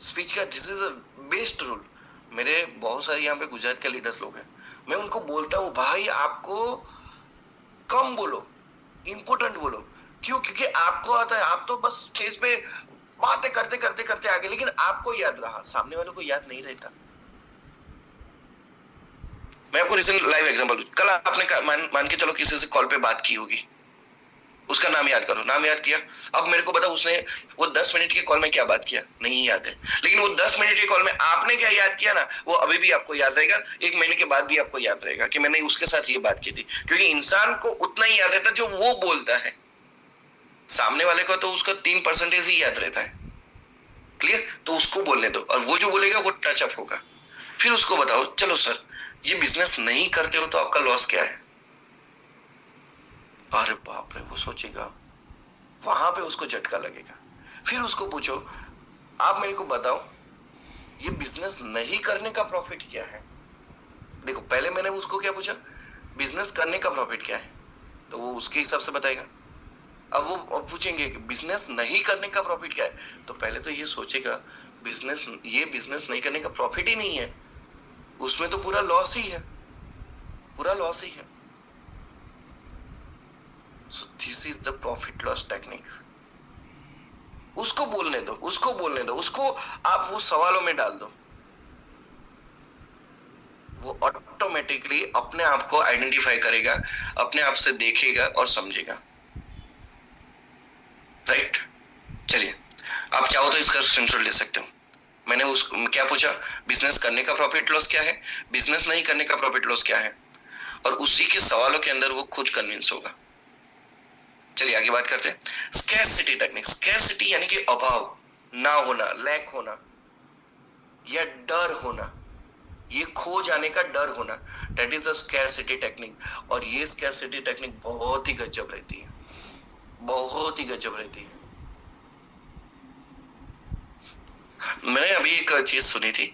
स्पीच का this is a best rule. मेरे बहुत सारे यहाँ पे गुजरात के लीडर्स लोग हैं, मैं उनको बोलता हूँ भाई आपको कम बोलो, इंपोर्टेंट बोलो। क्यों? क्योंकि आपको आता है, आप तो बस स्टेज पे बातें करते करते करते आगे, लेकिन आपको याद रहा, सामने वालों को याद नहीं रहता। मैं आपको रिसेंट लाइव एग्जांपल, कल आपने मान के चलो किसी से कॉल पे बात की होगी, उसका नाम याद करो, नाम याद किया। अब मेरे को बताओ उसने वो 10 मिनट की कॉल में क्या बात किया, नहीं याद है। लेकिन वो 10 मिनट की कॉल में आपने क्या याद किया ना, वो अभी भी आपको याद रहेगा, 1 महीने के बाद भी आपको याद रहेगा कि मैंने उसके साथ ये बात की थी। क्योंकि इंसान को उतना ही याद रहता जो वो बोलता है, सामने वाले को तो उसका 3% ही याद रहता है। क्लियर। तो उसको बोलने दो, और वो जो बोलेगा वो टचअप होगा। फिर उसको बताओ चलो सर ये बिजनेस नहीं करते हो तो आपका लॉस क्या है? अरे बाप रे, वो सोचेगा, वहां पे उसको झटका लगेगा। फिर उसको पूछो, आप मेरे को बताओ ये बिजनेस नहीं करने का प्रॉफिट क्या है? देखो, पहले मैंने उसको क्या पूछा, बिजनेस करने का प्रॉफिट क्या है, तो वो उसके हिसाब से बताएगा। अब वो पूछेंगे कि बिजनेस नहीं करने का प्रॉफिट क्या है, तो पहले तो ये सोचेगा ये बिजनेस नहीं करने का प्रॉफिट ही नहीं है, उसमें तो पूरा लॉस ही है, पूरा लॉस ही है। So this is the profit loss technique. उसको बोलने दो, उसको बोलने दो, उसको आप वो सवालों में डाल दो, वो ऑटोमेटिकली अपने आप को आइडेंटिफाई करेगा, अपने आप से देखेगा और समझेगा। राइट? चलिए, आप चाहो तो इसका स्क्रीनशॉट ले सकते हो। मैंने उसको क्या पूछा, बिजनेस करने का प्रॉफिट लॉस क्या है, बिजनेस नहीं करने का प्रॉफिट लॉस क्या है, और उसी के सवालों के अंदर वो खुद कन्विंस होगा। चलिए आगे बात करते हैं। Scarcity technique. स्कैरसिटी यानी कि अभाव, ना होना, लैक होना या डर होना, ये खो जाने का डर होना, that is the scarcity technique. और ये स्कैरसिटी टेक्निक बहुत ही गजब रहती है, बहुत ही गजब रहती है। मैंने अभी एक चीज सुनी थी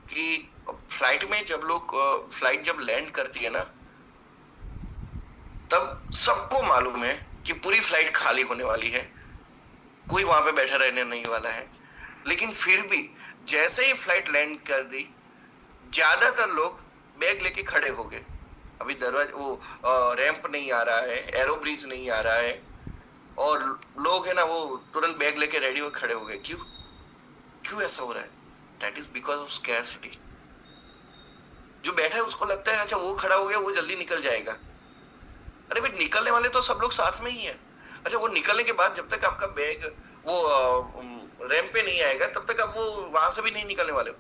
कि फ्लाइट में जब लोग फ्लाइट जब लैंड करती है ना, तब सबको मालूम है कि पूरी फ्लाइट खाली होने वाली है, कोई वहां पे बैठा रहने नहीं वाला है। लेकिन फिर भी जैसे ही फ्लाइट लैंड कर दी, ज्यादातर लोग बैग लेके खड़े हो गए। अभी दरवाजा वो रैंप नहीं आ रहा है, एरो ब्रिज नहीं आ रहा है, और लोग है ना वो तुरंत बैग लेके रेडी हो खड़े हो गए। क्यों क्यों ऐसा हो रहा है? That is because of scarcity. जो बैठा है उसको लगता है अच्छा वो खड़ा हो गया, वो जल्दी निकल जाएगा। अरे भाई, निकलने वाले तो सब लोग साथ में ही है। अच्छा, वो निकलने के बाद जब तक आपका बैग वो रैंप पे नहीं आएगा, तब तक आप वो वहां से भी नहीं निकलने वाले हो।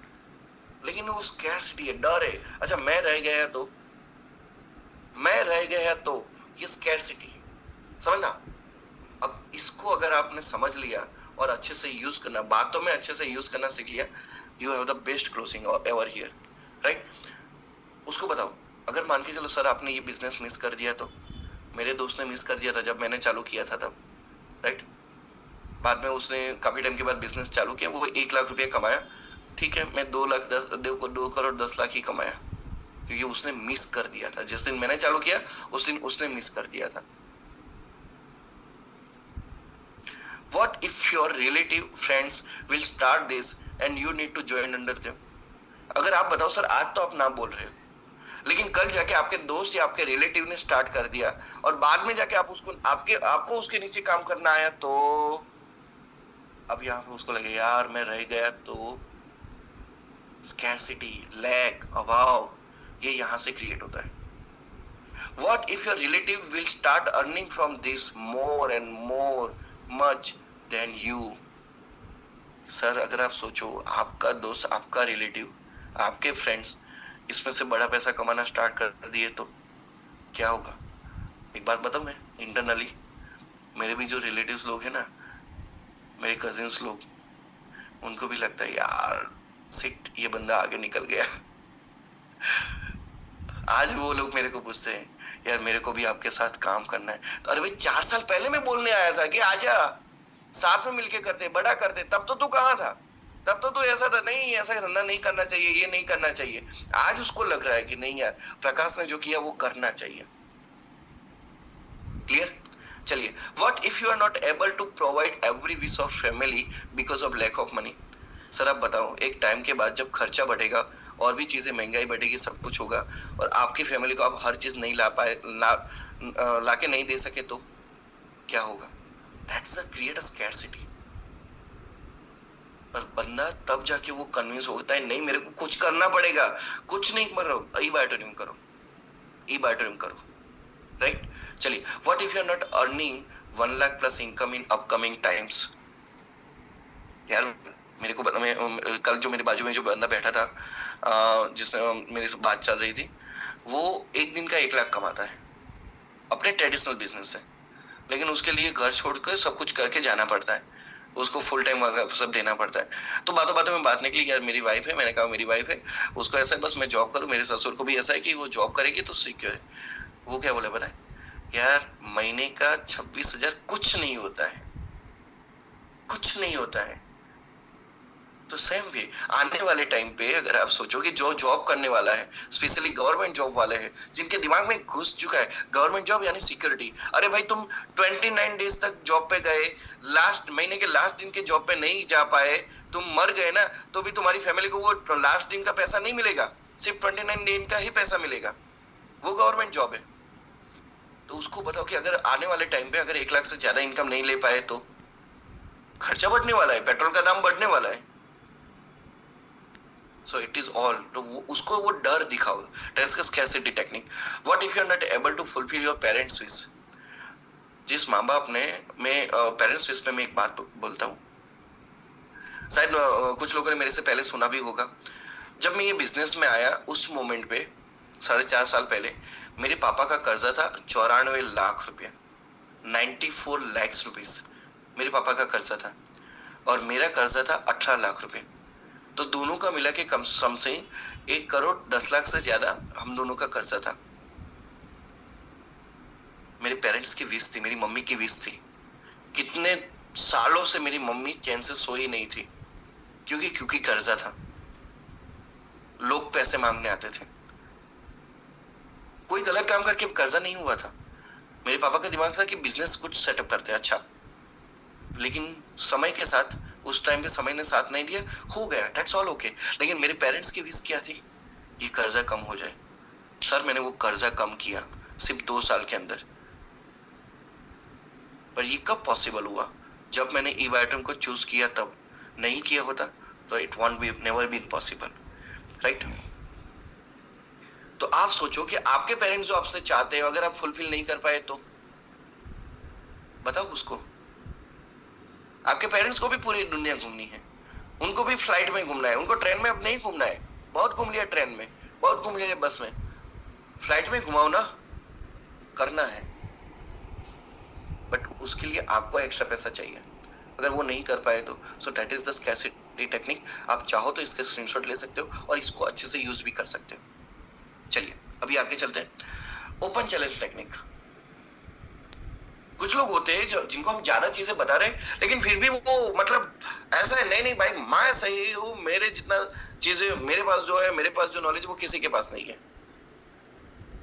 लेकिन वो स्कैरसिटी है, डर है। अच्छा, मैं रह गया तो, मैं रह गया तो, ये स्कैरसिटी है, समझना। अब इसको अगर आपने समझ लिया और अच्छे से यूज करना, बातों में अच्छे से यूज करना सीख लिया, you have the best closing ever here. Right? उसको बताओ, अगर मान के चलो सर आपने ये बिजनेस मिस कर दिया, तो मेरे दोस्त ने मिस कर दिया था जब मैंने चालू किया था तब। राइट? बाद में उसने काफी टाइम के बाद बिजनेस चालू किया, वो 1 लाख रुपया कमाया। ठीक है, मैं 2 करोड़ 10 लाख ही कमाया, क्योंकि उसने मिस कर दिया था। जिस दिन मैंने चालू किया उस दिन उसने मिस कर दिया था। What if your relative friends will start this and you need to join under them? अगर आप बताओ सर आज तो आप ना बोल रहे हो, लेकिन कल जाके आपके दोस्त या आपके रिलेटिव ने स्टार्ट कर दिया और बाद में जाके आपको उसके नीचे काम करना आया, तो अब यहाँ पे उसको लगे यार मैं रह गया तो। स्कैरसिटी, लैक, अभाव, ये यहाँ से क्रिएट होता है। What if your relative will start earning from this more and more much than you? Sir अगर आप सोचो, आपका दोस्त, आपका रिलेटिव, आपके फ्रेंड्स इसमें से बड़ा पैसा कमाना स्टार्ट कर दिए तो क्या होगा? एक बात बताऊं, मैं इंटरनली मेरे भी जो रिलेटिव्स लोग हैं ना, मेरे कजिन्स लोग, उनको भी लगता है यार सिट, ये बंदा आगे निकल गया। आज वो लोग मेरे को पूछते हैं यार मेरे को भी आपके साथ काम करना है। तो अरे भाई, 4 साल पहले मैं बोलने आया था कि आजा साथ में मिलके करते, बड़ा करते, तब तो तू कहाँ था? तब तो तू ऐसा था, नहीं ऐसा धंधा नहीं करना चाहिए, ये नहीं करना चाहिए। आज उसको लग रहा है कि नहीं यार, प्रकाश ने जो किया वो करना चाहिए। क्लियर? चलिए, what if you are not able to provide every wish of family because of lack of money? Sir आप बताओ, एक टाइम के बाद जब खर्चा बढ़ेगा और भी चीजें, महंगाई बढ़ेगी, सब कुछ होगा, और आपकी फैमिली को आप हर चीज नहीं ला के नहीं दे सके, तो क्या होगा? That's a create a scarcity. और बंदा तब जाके वो कन्विंस होता है नहीं मेरे को कुछ करना पड़ेगा, कुछ नहीं करो, ई बायोटोनियम करो, ई बायोटोनियम करो। राइट? चलिए, what if you are not earning 1 lakh plus income in upcoming times? यार मेरे को मैं कल जो मेरे बाजू में जो बंदा बैठा था, जिसने मेरी से बात चल रही थी, वो एक दिन का 1 लाख कमाता है अपने ट्रेडिशनल बिजनेस से, लेकिन उसके लिए घर छोड़कर सब कुछ करके जाना पड़ता है। उसको फुल टाइम सब देना पड़ता है। तो बातों बातों में बात निकली यार मेरी वाइफ है, मैंने कहा मेरी वाइफ है, उसको ऐसा है बस मैं जॉब करूं, मेरे ससुर को भी ऐसा है कि वो जॉब करेगी तो सिक्योर है। वो क्या बोले पता है, यार महीने का 26,000 कुछ नहीं होता है, कुछ नहीं होता है। तो सेम वे आने वाले टाइम पे अगर आप सोचो कि जो जॉब करने वाला है, स्पेशली गवर्नमेंट जॉब वाले हैं जिनके दिमाग में घुस चुका है गवर्नमेंट जॉब यानी सिक्योरिटी, अरे भाई तुम 29 डेज तक जॉब पे गए, लास्ट महीने के लास्ट दिन के जॉब पे नहीं जा पाए, तुम मर गए ना, तो भी तुम्हारी फैमिली को वो लास्ट दिन का पैसा नहीं मिलेगा, सिर्फ 29 दिन का ही पैसा मिलेगा, वो गवर्नमेंट जॉब है। तो उसको बताओ कि अगर आने वाले टाइम पे अगर 1 लाख से ज्यादा इनकम नहीं ले पाए तो खर्चा बढ़ने वाला है, पेट्रोल का दाम बढ़ने वाला है। So it is all तो उसको वो डर दिखाओ, discuss scarcity technique. What if you are not able to fulfill your parents' wish? जिस माँ बाप ने मैं पेरेंट्स विश पे मैं एक बात बोलता हूँ, शायद कुछ लोगों ने मेरे से पहले सुना भी होगा। जब मैं ये बिजनेस में आया उस मोमेंट पे 4.5 साल पहले मेरे पापा का कर्जा था 94 लाख रुपया, 94 lakhs रुपीस मेरे पापा का कर्जा था, और मेरा कर्जा था 18 लाख रुपए। तो दोनों का मिला के कम से 1 करोड़ 10 लाख से ज्यादा हम दोनों का कर्जा था। मेरे पेरेंट्स की विश थी, मेरी मम्मी की विश थी। कितने सालों से मेरी मम्मी चैन से सोई नहीं थी, क्योंकि कर्जा था, लोग पैसे मांगने आते थे। कोई गलत काम करके कर्जा नहीं हुआ था। मेरे पापा का दिमाग था कि बिजनेस कुछ सेटअप करते हैं, अच्छा, लेकिन समय के साथ उस टाइम पे समय ने साथ नहीं दिया, हो गया, दैट्स ऑल ओके। लेकिन मेरे पेरेंट्स की विश क्या थी, ये कर्जा कम हो जाए। सर मैंने वो कर्जा कम किया सिर्फ 2 साल के अंदर। पर ये कब पॉसिबल हुआ, जब मैंने ई बायोटम को चूज किया तब। नहीं किया होता तो it won't be never been possible, right. तो आप सोचो कि आपके पेरेंट्स जो आपसे चाहते हो अगर आप फुलफिल नहीं कर पाए तो बताओ उसको। आपके पेरेंट्स को भी पूरी दुनिया घूमनी है, उनको भी फ्लाइट में घूमना है, उनको ट्रेन में अब नहीं घूमना है। बहुत घूम लिया ट्रेन में, बहुत घूम लिया बस में, फ्लाइट में घुमाओ ना, करना है। बट उसके लिए आपको एक्स्ट्रा पैसा चाहिए, अगर वो नहीं कर पाए तो so that is the scarcity technique. आप चाहो तो इसके स्क्रीनशॉट ले सकते हो और इसको अच्छे से यूज भी कर सकते हो। चलिए अभी आगे चलते हैं। Open challenge technique. कुछ लोग होते हैं जो जिनको हम ज्यादा चीजें बता रहे हैं लेकिन फिर भी वो मतलब ऐसा है, नहीं नहीं भाई मैं सही हूँ, मेरे जितना चीजें मेरे पास जो है, मेरे पास जो नॉलेज वो किसी के पास नहीं है।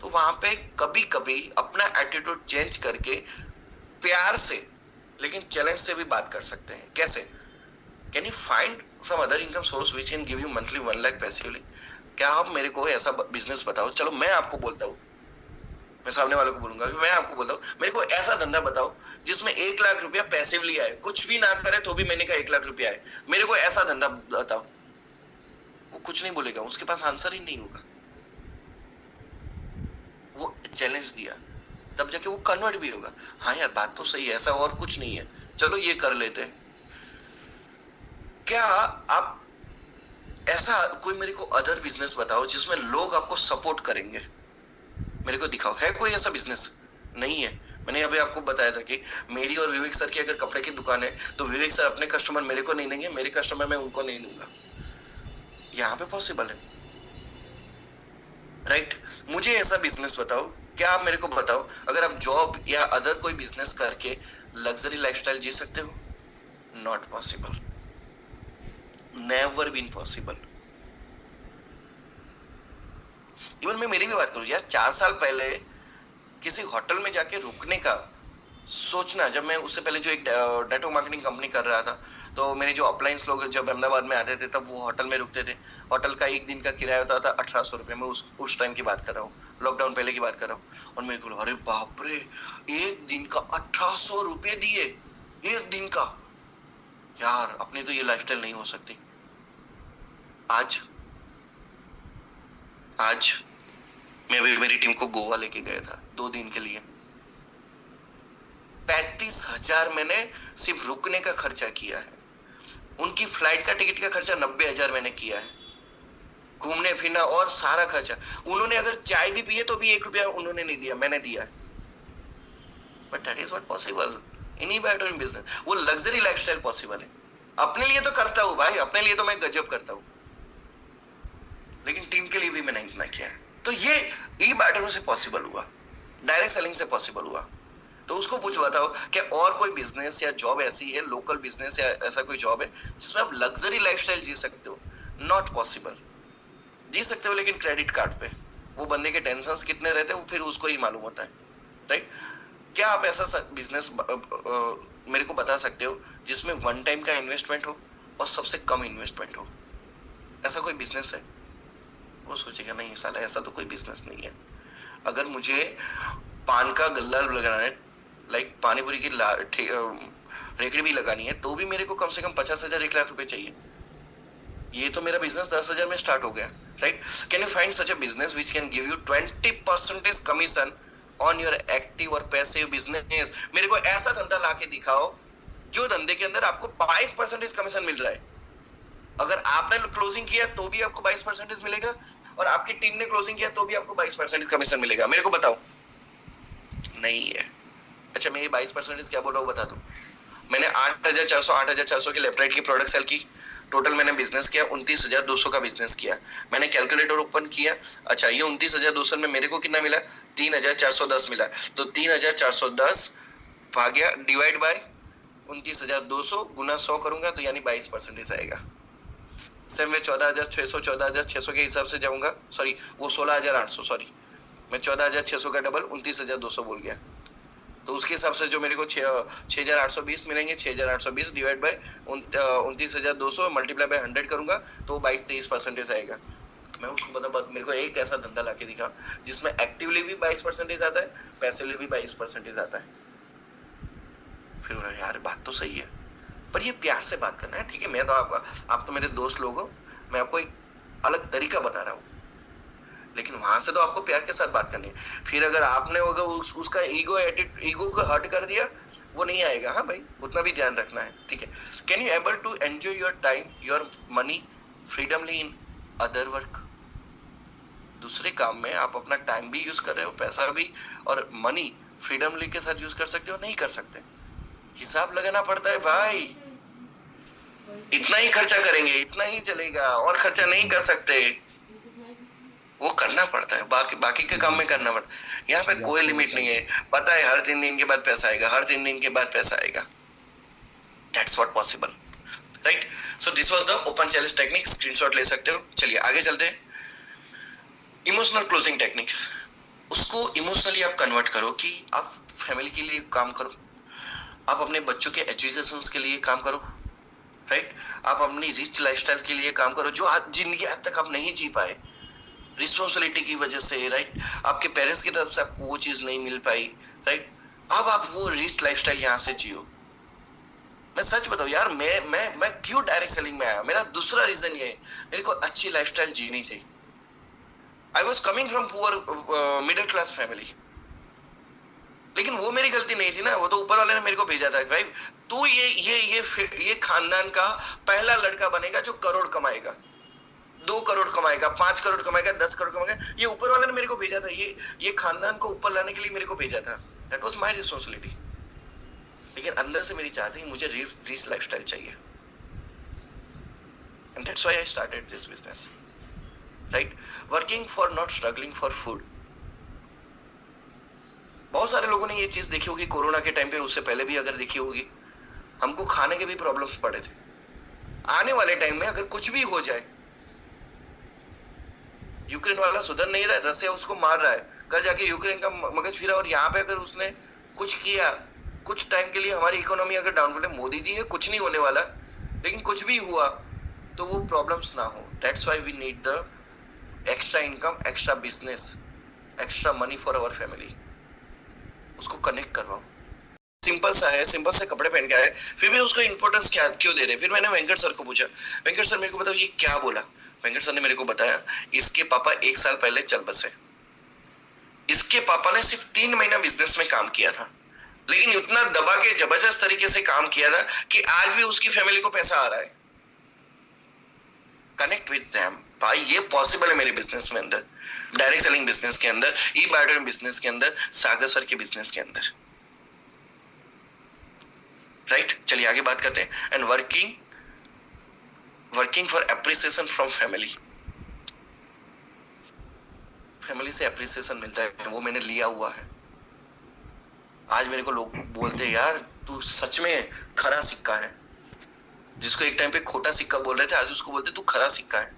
तो वहां पे कभी कभी अपना एटीट्यूड चेंज करके प्यार से लेकिन चैलेंज से भी बात कर सकते हैं। कैसे? Can you find some other income source which can give you monthly 1 lakh passively? क्या आप मेरे को ऐसा बिजनेस बताओ, चलो मैं आपको बोलता हूँ, मैं सामने वाले को बोलूंगा कि मैं आपको बोलता हूँ मेरे को ऐसा धंधा बताओ जिसमें 1 लाख रुपया पैसिवली आए, कुछ भी ना करे तो भी मैंने कहा 1 लाख रुपया आए, मेरे को ऐसा धंधा बताओ। वो कुछ नहीं बोलेगा, उसके पास आंसर ही नहीं होगा। वो चैलेंज दिया तब जाके वो कन्वर्ट भी होगा। हाँ यार बात तो सही है, ऐसा और कुछ नहीं है, चलो ये कर लेते हैं। क्या आप ऐसा कोई मेरे को अदर बिजनेस बताओ जिसमें लोग आपको सपोर्ट करेंगे, मेरे को दिखाओ। है कोई ऐसा बिजनेस? नहीं है। मैंने अभी आपको बताया था कि मेरी और विवेक सर की अगर कपड़े की दुकान है तो विवेक सर अपने कस्टमर मेरे को नहीं देंगे, मेरे कस्टमर मैं उनको नहीं दूंगा। यहाँ पे पॉसिबल है, राइट। मुझे ऐसा बिजनेस बताओ, क्या आप मेरे को बताओ अगर आप जॉब या अदर कोई बिजनेस करके लग्जरी लाइफस्टाइल जी सकते हो? Not possible, never been possible. Even मैं मेरी भी बात करूं यार, 4 साल पहले किसी होटल में जाके रुकने का सोचना, जब मैं उससे पहले जो एक नेटवर्क मार्केटिंग कंपनी कर रहा था तो मेरे जो अपलाइंस लोग जब अहमदाबाद में आते थे तब वो होटल में रुकते थे। होटल का एक दिन का किराया होता था 1800 रुपये। मैं उस टाइम की बात कर रहा हूँ, लॉकडाउन पहले की बात कर रहा हूँ। और मैं बोला अरे बाप रे, एक दिन का 1800 रुपये दिए, एक दिन का। यार अपनी तो ये लाइफस्टाइल नहीं हो सकती। आज मैं मेरी टीम को गोवा लेके गया था 2 दिन के लिए। 35,000 मैंने सिर्फ रुकने का खर्चा किया है। उनकी फ्लाइट का टिकट का खर्चा 90,000 मैंने किया है, घूमने फिरना और सारा खर्चा। उन्होंने अगर चाय भी पिए तो भी 1 रुपया उन्होंने नहीं दिया, मैंने दिया है। But that is not possible. इन्हीं बायोडर में बिजनेस, वो लग्जरी लाइफस्टाइल पॉसिबल है। अपने लिए तो करता हूँ भाई, अपने लिए तो मैं गजब करता हूँ, लेकिन टीम के लिए भी मैंने इतना किया है। तो ये ई बायोडर से पॉसिबल हुआ, डायरेक्ट सेलिंग से पॉसिबल हुआ। तो उसको पूछ बताओ कि और कोई बिजनेस या जॉब ऐसी है, लोकल बिजनेस या ऐसा कोई जॉब है जिसमें आप लग्जरी लाइफस्टाइल जी सकते हो? Not possible. जी सकते हो लेकिन क्रेडिट कार्ड पे। वो बंदे के टेंशंस कितने रहते हैं वो फिर उसको ही मालूम होता है, राइट? क्या आप ऐसा बिजनेस मेरे को बता सकते हो जिसमें वन टाइम का इन्वेस्टमेंट हो और सबसे कम इन्वेस्टमेंट हो? ऐसा कोई बिजनेस है? वो सोचेगा नहीं साला, ऐसा तो कोई बिजनेस नहीं है। अगर मुझे पान का गल्ला लगाना है, लाइक पानीपुरी की रेकड़ी भी लगानी है, तो भी मेरे को कम से कम 50,000 1 लाख रुपए चाहिए। ये तो मेरा बिजनेस 10,000 में स्टार्ट हो गया, right? Can you find such a business which can give you 20% commission on your active और पैसिव बिजनेस? मेरे को ऐसा धंधा लाके दिखाओ जो धंधे के अंदर आपको 22% कमीशन मिल रहा है। अगर आपने क्लोजिंग किया तो भी आपको 22% मिलेगा, और आपकी टीम ने क्लोजिंग किया तो भी आपको 22% कमीशन मिलेगा। मेरे को बताओ, नहीं है। अच्छा, मैं ये 22% क्या बोल रहा हूँ बता दूं। मैंने 8,400 की लेफ्ट-राइट की प्रोडक्ट सेल की। टोटल मैंने बिजनेस किया 29,200 का बिजनेस किया। मैंने कैलकुलेटर ओपन किया। अच्छा, ये 29,200 में मेरे को कितना मिला? 3,410 मिला। तो 3,410 भाग्या डिवाइड बाय 29,200 गुना 100 करूंगा तो यानी 22% आएगा। सेम वे 14,600 के हिसाब से जाऊंगा, सॉरी वो 16,800, सॉरी मैं 14,600 का डबल 29,200 बोल गया। तो उसके हिसाब से जो मेरे को 6,820 मिलेंगे, 6,820 डिवाइड बाय 29,200 मल्टीप्लाई बाय 100 करूंगा तो 22-23% आएगा। मैं उसको बता, मेरे को एक ऐसा धंधा लाके दिखा जिसमें एक्टिवली भी 22% आता है, पैसिवली भी 22% आता है। फिर यार बात तो सही है, पर ये प्यार से बात करना है, ठीक है? मैं तो आप तो मेरे दोस्त लोग हो, मैं आपको एक अलग तरीका बता रहा हूँ, लेकिन वहां से तो आपको प्यार के साथ बात करनी है। फिर अगर आपने उसका ईगो को हर्ट कर दिया, वो नहीं आएगा। हाँ भाई, उतना भी ध्यान रखना है, ठीक है? Can you able to enjoy your time, your money freedomly in other work? दूसरे काम में आप अपना टाइम भी यूज कर रहे हो, पैसा भी और मनी फ्रीडमली के साथ यूज कर सकते हो? नहीं कर सकते। हिसाब लगाना पड़ता है भाई। इतना ही खर्चा करेंगे, इतना ही चलेगा, और खर्चा नहीं कर सकते। वो करना पड़ता है, बाकी के काम में करना पड़ता है। यहाँ पे कोई लिमिट नहीं है। पता है हर 3 दिन के बाद पैसा आएगा, हर 3 दिन के बाद पैसा आएगा। That's what possible, right? So this was the open challenge technique. Screenshot ले सकते हो। चलिए आगे चलते हैं। Emotional closing technique. उसको इमोशनली आप कन्वर्ट करो कि आप फैमिली के लिए काम करो, आप अपने बच्चों के एजुकेशन के लिए काम करो, राइट? आप अपनी रिच लाइफस्टाइल के लिए काम करो जो आज जिंदगी आज तक आप नहीं जी पाए, रिस्पॉन्सिबिलिटी की वजह से, राइट? आपके पेरेंट्स की तरफ से आपको वो चीज नहीं मिल पाई, राइट? अब आप वो रिच लाइफस्टाइल यहाँ से जियो। मैं सच बताऊं यार, मैं क्यों डायरेक्ट सेलिंग में आया? मेरा दूसरा रीजन ये है, मेरे को अच्छी लाइफस्टाइल जीनी थी। I was coming from poor middle class family, लेकिन वो मेरी गलती नहीं थी ना, वो तो ऊपर वाले ने मेरे को भेजा था भाई तू ये खानदान का पहला लड़का बनेगा जो करोड़ कमाएगा, 2 करोड़ कमाएगा, 5 करोड़ कमाएगा, 10 करोड़ कमाएगा। ये ऊपर वाले ने मेरे को भेजा था, ये खानदान को ऊपर लाने के लिए मेरे को भेजा था। That was my responsibility. लेकिन अंदर से मेरी चाह थी मुझे रिच लाइफस्टाइल चाहिए, and that's why I started this business, right? Working for, not struggling for food. बहुत सारे लोगों ने ये चीज देखी होगी कोरोना के टाइम पे, उससे पहले भी अगर देखी होगी, हमको खाने के भी प्रॉब्लम्स पड़े थे। आने वाले टाइम में अगर कुछ भी हो जाए, यूक्रेन वाला सुधर नहीं रहा है, रसिया उसको मार रहा है, कल जाके यूक्रेन का मगज फिरा, और यहाँ पे अगर उसने कुछ किया कुछ टाइम के लिए, हमारी इकोनॉमी अगर डाउन बोले मोदी जी है कुछ नहीं होने वाला, लेकिन कुछ भी हुआ तो वो प्रॉब्लम्स ना हो। That's why we need the extra income, extra business, extra money for our family. उसको कनेक्ट करवाओ। सिंपल सा है, सिंपल से कपड़े पहन के आए, फिर भी उसको इंपॉर्टेंस क्या क्यों दे रहे? फिर मैंने वेंकट सर को पूछा, वेंकट सर मेरे को बताओ ये क्या बोला? वेंकट सर ने मेरे को बताया, इसके पापा 1 साल पहले चल बसे। इसके पापा ने सिर्फ 3 महीना बिजनेस में काम किया था, लेकिन उतना दबा के जबरदस्त तरीके से काम किया था कि आज भी उसकी फैमिली को पैसा आ रहा है। कनेक्ट विद देम भाई, ये पॉसिबल है मेरे बिजनेस में अंदर, डायरेक्ट सेलिंग बिजनेस के अंदर, ई बायोडर बिजनेस के अंदर, सागर सर के बिजनेस के अंदर। राइट? चलिए आगे बात करते हैं। And working for appreciation from family. Family से एप्रिसिएशन मिलता है, वो मैंने लिया हुआ है। आज मेरे को लोग बोलते हैं यार तू सच में खरा सिक्का है। जिसको एक टाइम पे खोटा सिक्का बोल रहे थे, आज उसको बोलते तू खरा सिक्का है।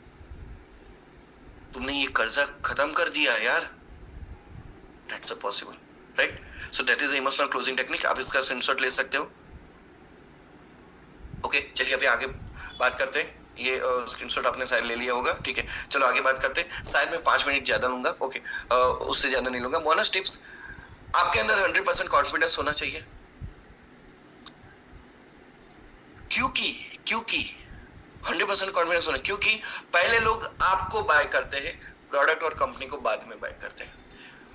तुमने ये कर्जा खत्म कर दिया यार। That's a possible, right? So that is emotional closing technique. आप इसका स्क्रीनशॉट ले सकते हो। ओके, चलिए अभी आगे बात करते हैं। ये स्क्रीनशॉट आपने शायद ले लिया होगा, ठीक है। चलो आगे बात करते हैं। शायद मैं 5 मिनट ज्यादा लूंगा, ओके, उससे ज्यादा नहीं लूंगा। बोनस टिप्स, आपके अंदर 100% कॉन्फिडेंस होना चाहिए। क्योंकि 100% कॉन्फिडेंस होना, क्योंकि पहले लोग आपको बाय करते हैं प्रोडक्ट और कंपनी को बाद में बाय करते हैं।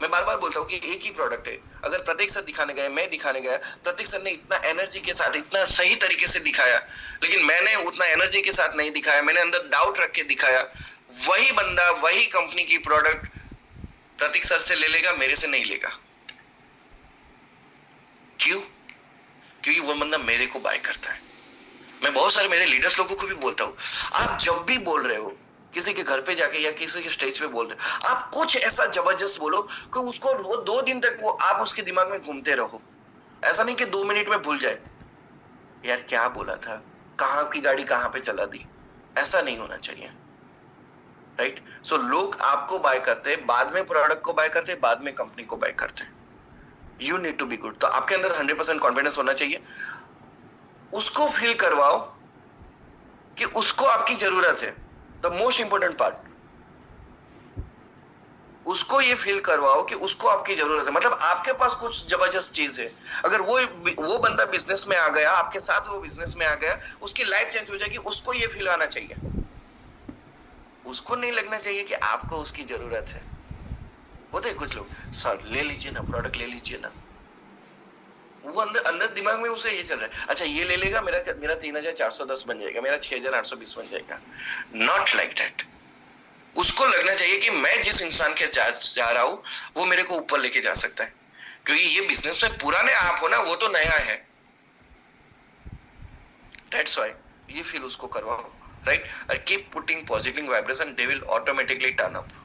मैं बार बार बोलता हूँ कि एक ही प्रोडक्ट है। अगर प्रतीक सर दिखाने गए, मैं दिखाने गया, प्रतीक सर ने इतना एनर्जी के साथ इतना सही तरीके से दिखाया, लेकिन मैंने उतना एनर्जी के साथ नहीं दिखाया, मैंने अंदर डाउट रख के दिखाया। वही बंदा वही कंपनी की प्रोडक्ट प्रतीक सर से ले लेगा, मेरे से नहीं लेगा। क्यों? क्योंकि वो बंदा मेरे को बाय करता है। मैं बहुत सारे मेरे लीडर्स लोगों को भी बोलता हूँ, आप जब भी बोल रहे हो किसी के घर पे जाके या किसी के स्टेज पे बोल रहे हो, आप कुछ ऐसा जबरदस्त बोलो कि उसको वो 2 दिन तक वो आप उसके दिमाग में घूमते रहो। ऐसा नहीं कि 2 मिनट में भूल जाए, यार क्या बोला था, कहाँ की गाड़ी कहाँ पे चला दी। ऐसा नहीं होना चाहिए, राइट? सो लोग आपको बाय करते हैं, बाद में प्रोडक्ट को बाय करते हैं, बाद में कंपनी को बाय करते हैं। You need to be good. तो आपके अंदर 100% कॉन्फिडेंस होना चाहिए। उसको फील करवाओ कि उसको आपकी जरूरत है। द मोस्ट इंपोर्टेंट पार्ट, उसको ये फील करवाओ कि उसको आपकी जरूरत है। मतलब आपके पास कुछ जबरदस्त चीज है। अगर वो बंदा बिजनेस में आ गया, आपके साथ वो बिजनेस में आ गया, उसकी लाइफ चेंज हो जाएगी। उसको ये फील आना चाहिए। उसको नहीं लगना चाहिए कि आपको उसकी जरूरत है। होते हैं कुछ लोग, सर ले लीजिए ना, प्रोडक्ट ले लीजिए ना। वो अंदर दिमाग में उसे ये चल रहा है, अच्छा ये ले लेगा, मेरा 3410 बन जाएगा, मेरा 6820 बन जाएगा। Not like that. उसको लगना चाहिए कि मैं जिस इंसान के जा रहा हूं वो मेरे को ऊपर लेके जा सकता है। क्योंकि ये बिजनेस में पुराने आप हो ना, वो तो नया है। दैट्स व्हाई ये फील उसको करवाओ, राइट? और keep putting positive vibration, they will automatically turn up.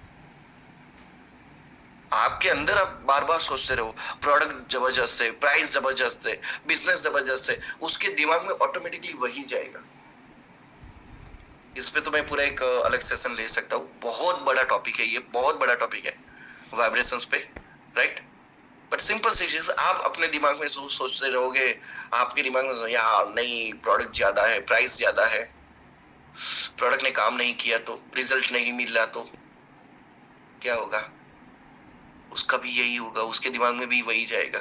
आपके अंदर आप बार बार सोचते रहो प्रोडक्ट जबरदस्त है, प्राइस जबरदस्त है, बिजनेस जबरदस्त है, उसके दिमाग में ऑटोमेटिकली वही जाएगा। इस पे तो मैं पूरा एक अलग सेशन ले सकता हूँ। बहुत बड़ा टॉपिक है ये, बहुत बड़ा टॉपिक है वाइब्रेशंस पे, राइट? बट सिंपल सी चीज, आप अपने दिमाग में सोचते रहोगे, आपके दिमाग में यार नहीं प्रोडक्ट ज्यादा है, प्राइस ज्यादा है, प्रोडक्ट ने काम नहीं किया तो, रिजल्ट नहीं मिला तो क्या होगा? उसका भी यही होगा, उसके दिमाग में भी वही जाएगा।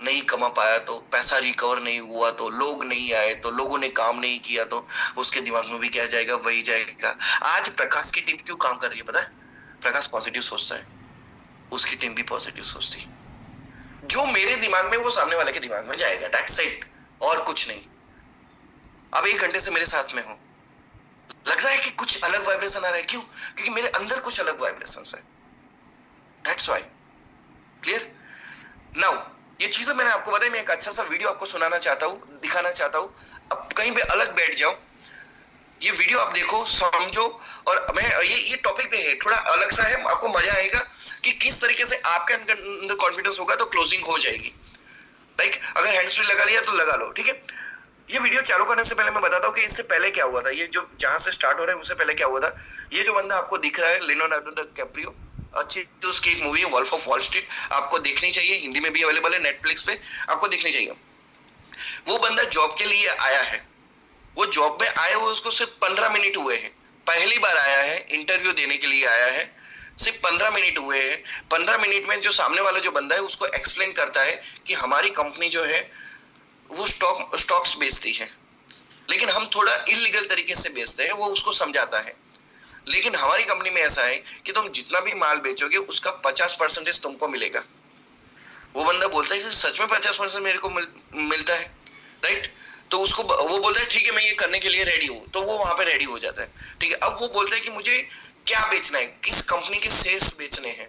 नहीं कमा पाया तो, पैसा रिकवर नहीं हुआ तो, लोग नहीं आए तो, लोगों ने काम नहीं किया तो, उसके दिमाग में भी क्या जाएगा? वही जाएगा। आज प्रकाश की टीम क्यों काम कर रही है पता है? प्रकाश पॉजिटिव सोचता है, उसकी टीम भी पॉजिटिव सोचती है। जो मेरे दिमाग में वो सामने वाले के दिमाग में जाएगा, दैट्स इट, और कुछ नहीं। अब 1 घंटे से मेरे साथ में हो, लग रहा है कि कुछ अलग वाइब्रेशन आ रहा है। क्यों? क्योंकि मेरे अंदर कुछ अलग वाइब्रेशन है। That's why. Clear? Now, ये चीजें मैंने आपको बताई। मैं एक अच्छा सा वीडियो आपको सुनाना चाहता हूँ, दिखाना चाहता हूँ। अब कहीं पे अलग बैठ जाओ, ये वीडियो आप देखो, समझो, और मैं ये टॉपिक पे है, थोड़ा अलग सा है, आपको मजा आएगा कि किस तरीके से आपके अंदर कॉन्फिडेंस होगा तो क्लोजिंग हो जाएगी। लाइक अगर हैंड्स फ्री लगा लिया तो लगा लो, ठीक है? ये वीडियो चालू करने से पहले मैं बताता हूँ कि इससे पहले क्या हुआ था। ये जो जहां से स्टार्ट हो रहा है उससे पहले क्या हुआ था। ये जो बंदा आपको दिख रहा है, लियोनार्डो डिकैप्रियो, अच्छी उसकी एक मूवी है वॉल्फ ऑफ वॉल स्ट्रीट, आपको देखनी चाहिए। हिंदी में भी अवेलेबल है नेटफ्लिक्स पे, आपको देखनी चाहिए। वो बंदा जॉब के लिए आया है, वो जॉब में आए हुए उसको सिर्फ 15 मिनट हुए हैं, पहली बार आया है, इंटरव्यू देने के लिए आया है, सिर्फ 15 मिनट हुए हैं। 15 मिनट में जो सामने वाला जो बंदा है उसको एक्सप्लेन करता है कि हमारी कंपनी जो है वो स्टॉक्स बेचती है, लेकिन हम थोड़ा इलीगल तरीके से बेचते हैं, वो उसको समझाता है। लेकिन हमारी कंपनी में ऐसा है कि तुम जितना भी माल बेचोगे उसका 50% तुमको मिलेगा। वो बंदा बोलता है कि सच में 50% मेरे को मिलता है, राइट? तो उसको वो बोलता है ठीक है मैं ये करने के लिए रेडी हूँ, तो वो वहां पे रेडी हो जाता है, ठीक है? अब वो बोलता है कि मुझे क्या बेचना है, किस कंपनी के शेयर्स बेचने हैं,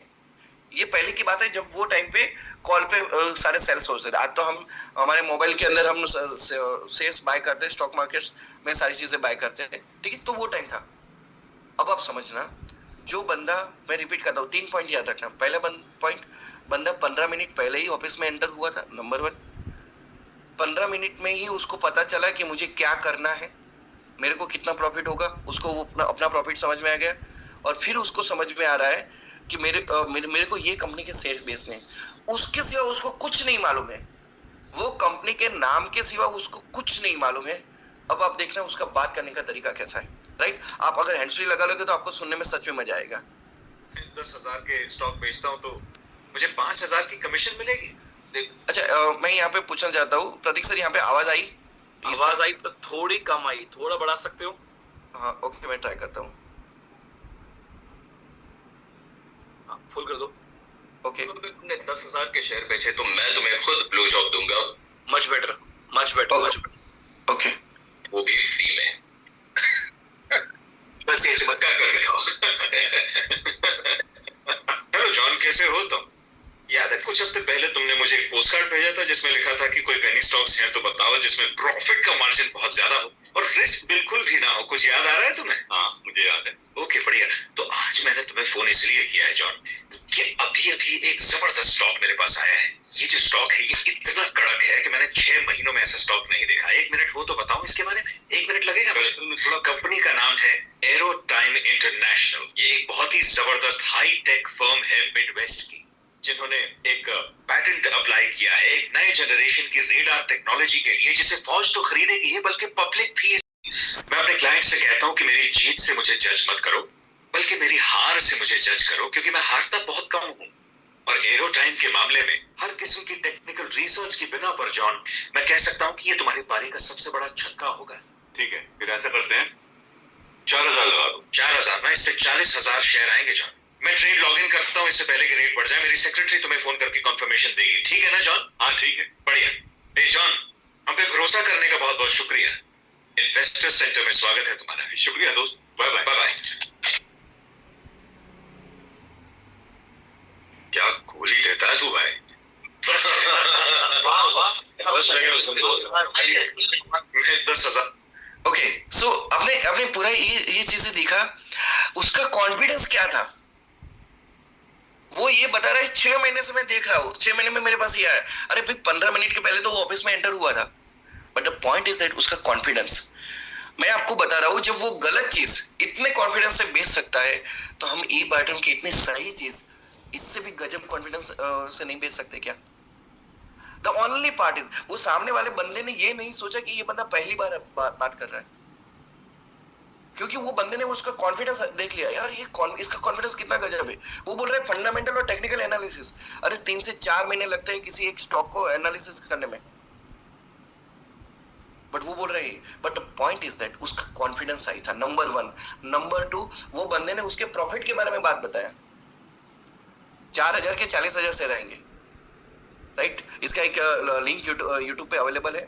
ये पहले की बात है जब वो टाइम पे कॉल पे सारे सेल्स होते थे। आज तो हम हमारे मोबाइल के अंदर हम शेयर्स बाय करते हैं, स्टॉक मार्केट्स में सारी चीजें बाय करते हैं, ठीक है। तो वो टाइम था। अब आप समझना, जो बंदा, मैं रिपीट करता हूँ, 3 पॉइंट याद रखना। पहला पॉइंट, बंदा 15 मिनट पहले ही ऑफिस में एंटर हुआ था, नंबर 1। 15 मिनट में ही उसको पता चला कि मुझे क्या करना है, मेरे को कितना प्रॉफिट होगा, उसको वो अपना प्रॉफिट समझ में आ गया। और फिर उसको समझ में आ रहा है कि मेरे को ये कंपनी के शेयर बेचने हैं। उसके सिवा उसको कुछ नहीं मालूम है, वो कंपनी के नाम के सिवा उसको कुछ नहीं मालूम है। अब आप देखना उसका बात करने का तरीका कैसा है, राइट। आप अगर हैंड फ्री लगा लोगे तो आपको सुनने में सच में मजा आएगा। 10,000 के स्टॉक बेचता हूँ तो मुझे 5,000 की कमीशन मिलेगी। अच्छा, मैं यहाँ पे पूछना चाहता हूँ, प्रतीक सर, यहाँ पे आवाज आई? आवाज आई पर थोड़ी कम आई, थोड़ा बढ़ा सकते हो? हाँ, ओके, मैं ट्राई करता हूँ। फुल कर दो। ओके। तो अगर तुमने 10,000 के शेयर बेचे तो मैं तुम्हें खुद ब्लो जॉब दूंगा। Much better, much better, much better. Okay, वो भी फ्री में। बस ये चमत्कार कर दिखाओ। हेलो जॉन, कैसे हो तुम? याद है कुछ हफ्ते पहले तुमने मुझे एक पोस्ट कार्ड भेजा था जिसमें लिखा था कि कोई पेनी स्टॉक्स हैं तो बताओ जिसमें प्रॉफिट का मार्जिन बहुत ज्यादा हो और रिस्क बिल्कुल भी ना हो। कुछ याद आ रहा है तुम्हें? हाँ, मुझे याद है। ओके, बढ़िया। तो आज मैंने तुम्हें फोन इसलिए किया है जॉन कि अभी अभी एक जबरदस्त स्टॉक मेरे पास आया है। ये जो स्टॉक है ये इतना कड़क है कि मैंने 6 महीनों में ऐसा स्टॉक नहीं देखा। 1 मिनट हो तो बताऊं इसके बारे में? 1 मिनट लगेगा मुझे। कंपनी का नाम है एरो टाइम इंटरनेशनल। ये एक बहुत ही जबरदस्त हाई टेक फर्म है मिडवेस्ट की, जिन्होंने एक पैटेंट अप्लाई किया है एक नए जनरेशन की रेडार टेक्नोलॉजी के लिए, जिसे फौज तो खरीदेगी ही बल्कि पब्लिक भी। मैं अपने क्लाइंट से कहता हूं कि मेरी जीत से मुझे जज मत करो, बल्कि मेरी हार से मुझे जज करो, क्योंकि मैं हारता बहुत कम हूं। और एरो टाइम के मामले में हर किस्म की टेक्निकल रिसर्च की बिना पर जॉन, मैं कह सकता हूं कि ये तुम्हारी पारी का सबसे बड़ा छक्का होगा। ठीक है, फिर ऐसा करते हैं, 4,000 लगा दो। 4,000 ना, इससे 40,000 शेयर आएंगे जॉन। मैं ट्रेड लॉग इन करता हूँ इससे पहले कि रेट बढ़ जाए। मेरी सेक्रेटरी तुम्हें फोन करके कंफर्मेशन देगी, ठीक है ना जॉन? हाँ ठीक है, बढ़िया। ए जॉन, हम पे भरोसा करने का बहुत बहुत शुक्रिया। इन्वेस्टर सेंटर में स्वागत है तुम्हारा। शुक्रिया दोस्त, बाय बाय। Bye bye. क्या गोली देता है तू भाई? बस मैं 10,000। ओके, सो आपने पूरा ये चीजें देखा। उसका कॉन्फिडेंस क्या था, वो ये बता रहा है 6 महीने से मैं देख रहा हूँ, 6 महीने में मेरे पास ये आया। अरे भाई, 15 मिनट के पहले तो वो ऑफिस में एंटर हुआ था। But the point is that उसका कॉन्फिडेंस। मैं आपको बता रहा हूँ, जब वो गलत चीज इतने कॉन्फिडेंस से बेच सकता है, तो हम ई बाटम की इतनी सही चीज इससे भी गजब कॉन्फिडेंस से नहीं बेच सकते क्या? द ओनली पार्ट इज, वो सामने वाले बंदे ने ये नहीं सोचा कि ये बंदा पहली बार बात कर रहा है, क्योंकि वो बंदे ने उसका कॉन्फिडेंस देख लिया। यार ये इसका कॉन्फिडेंस कितना गजब है। वो बोल रहा है फंडामेंटल और टेक्निकल एनालिसिस। अरे 3 से 4 महीने लगते हैं किसी एक स्टॉक को एनालिसिस करने में, बट वो बोल रहे हैं। बट पॉइंट इज दैट उसका कॉन्फिडेंस सही था, नंबर 1। नंबर 2, वो बंदे ने उसके प्रॉफिट के बारे में बात बताया। 4,000 के 40,000 से रहेंगे, राइट। इसका एक लिंक यूट्यूब पे अवेलेबल है।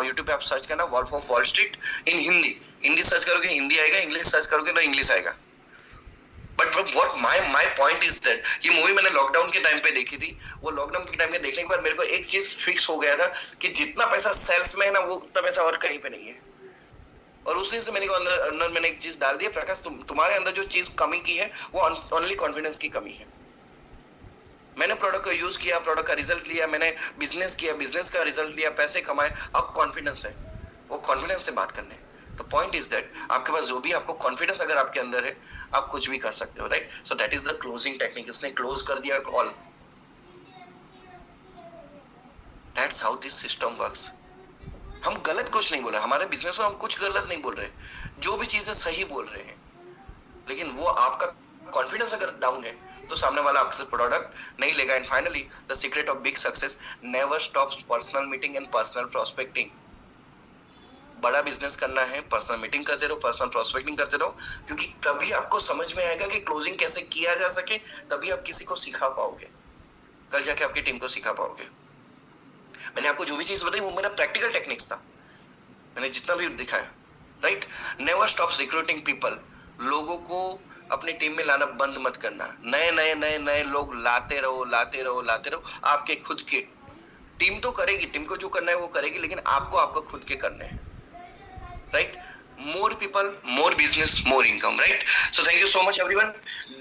यूट्यूब पे आप सर्च करना Wolf of Wall Street in Hindi search करोगे हिंदी आएगा, इंग्लिश सर्च करोगे ना इंग्लिश आएगा। But what my point is that, ये मूवी मैंने लॉकडाउन के टाइम पे देखी थी। वो लॉकडाउन के टाइम पे देखने के बाद मेरे को एक चीज फिक्स हो गया था कि जितना पैसा सेल्स में है ना, वो उतना पैसा और कहीं पे नहीं है। और उस दिन से मेरे को अंदर मैंने एक चीज डाल दी, प्रकाश तुम्हारे अंदर जो चीज कमी की है वो ओनली कॉन्फिडेंस की कमी है। मैंने प्रोडक्ट को यूज किया, प्रोडक्ट का रिजल्ट लिया, मैंने बिजनेस किया, बिजनेस का रिजल्ट लिया, पैसे कमाए। अब कॉन्फिडेंस है, वो कॉन्फिडेंस से बात करने। तो पॉइंट इज दैट आपके पास जो भी आपको कॉन्फिडेंस अगर आपके अंदर है, आप कुछ भी कर सकते हो, right. So that is the closing technique. उसने क्लोज कर दिया call. That's how this system works. हम गलत कुछ नहीं बोल रहे, हमारे बिजनेस में हम कुछ गलत नहीं बोल रहे, जो भी चीजें सही बोल रहे हैं। लेकिन वो आपका कॉन्फिडेंस अगर डाउन है तो सामने वाला आपसे प्रोडक्ट नहीं लेगा। And finally the secret of big success, never stops personal meeting and personal prospecting. बड़ा बिजनेस करना है, पर्सनल मीटिंग करते रहो, पर्सनल प्रोस्पेक्टिंग करते रहो, क्योंकि तभी आपको समझ में आएगा कि क्लोजिंग कैसे किया जा सके। तभी आप किसी को सिखा पाओगे, कल जाके आपकी टीम को सिखा पाओगे। मैंने आपको जो भी चीज बताई वो मेरा प्रैक्टिकल टेक्निक्स था, मैंने जितना भी दिखाया, right. Never stop recruiting people, लोगों को अपनी टीम में लाना बंद मत करना। नए नए नए नए लोग लाते रहो लाते रहो लाते रहो। आपके खुद के टीम तो करेगी, टीम को जो करना है वो करेगी, लेकिन आपको आपको खुद के करने हैं, right? More people, more business, more income, right? So thank you so much everyone.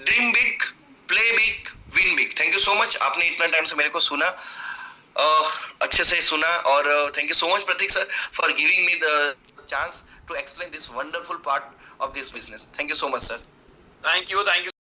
Dream big, play big, win big. Thank you so much, आपने इतना टाइम से मेरे को सुना, अच्छे से सुना, और thank you so much Pratik sir for giving me the chance to explain this wonderful part of this business. Thank you so much, sir. Thank you.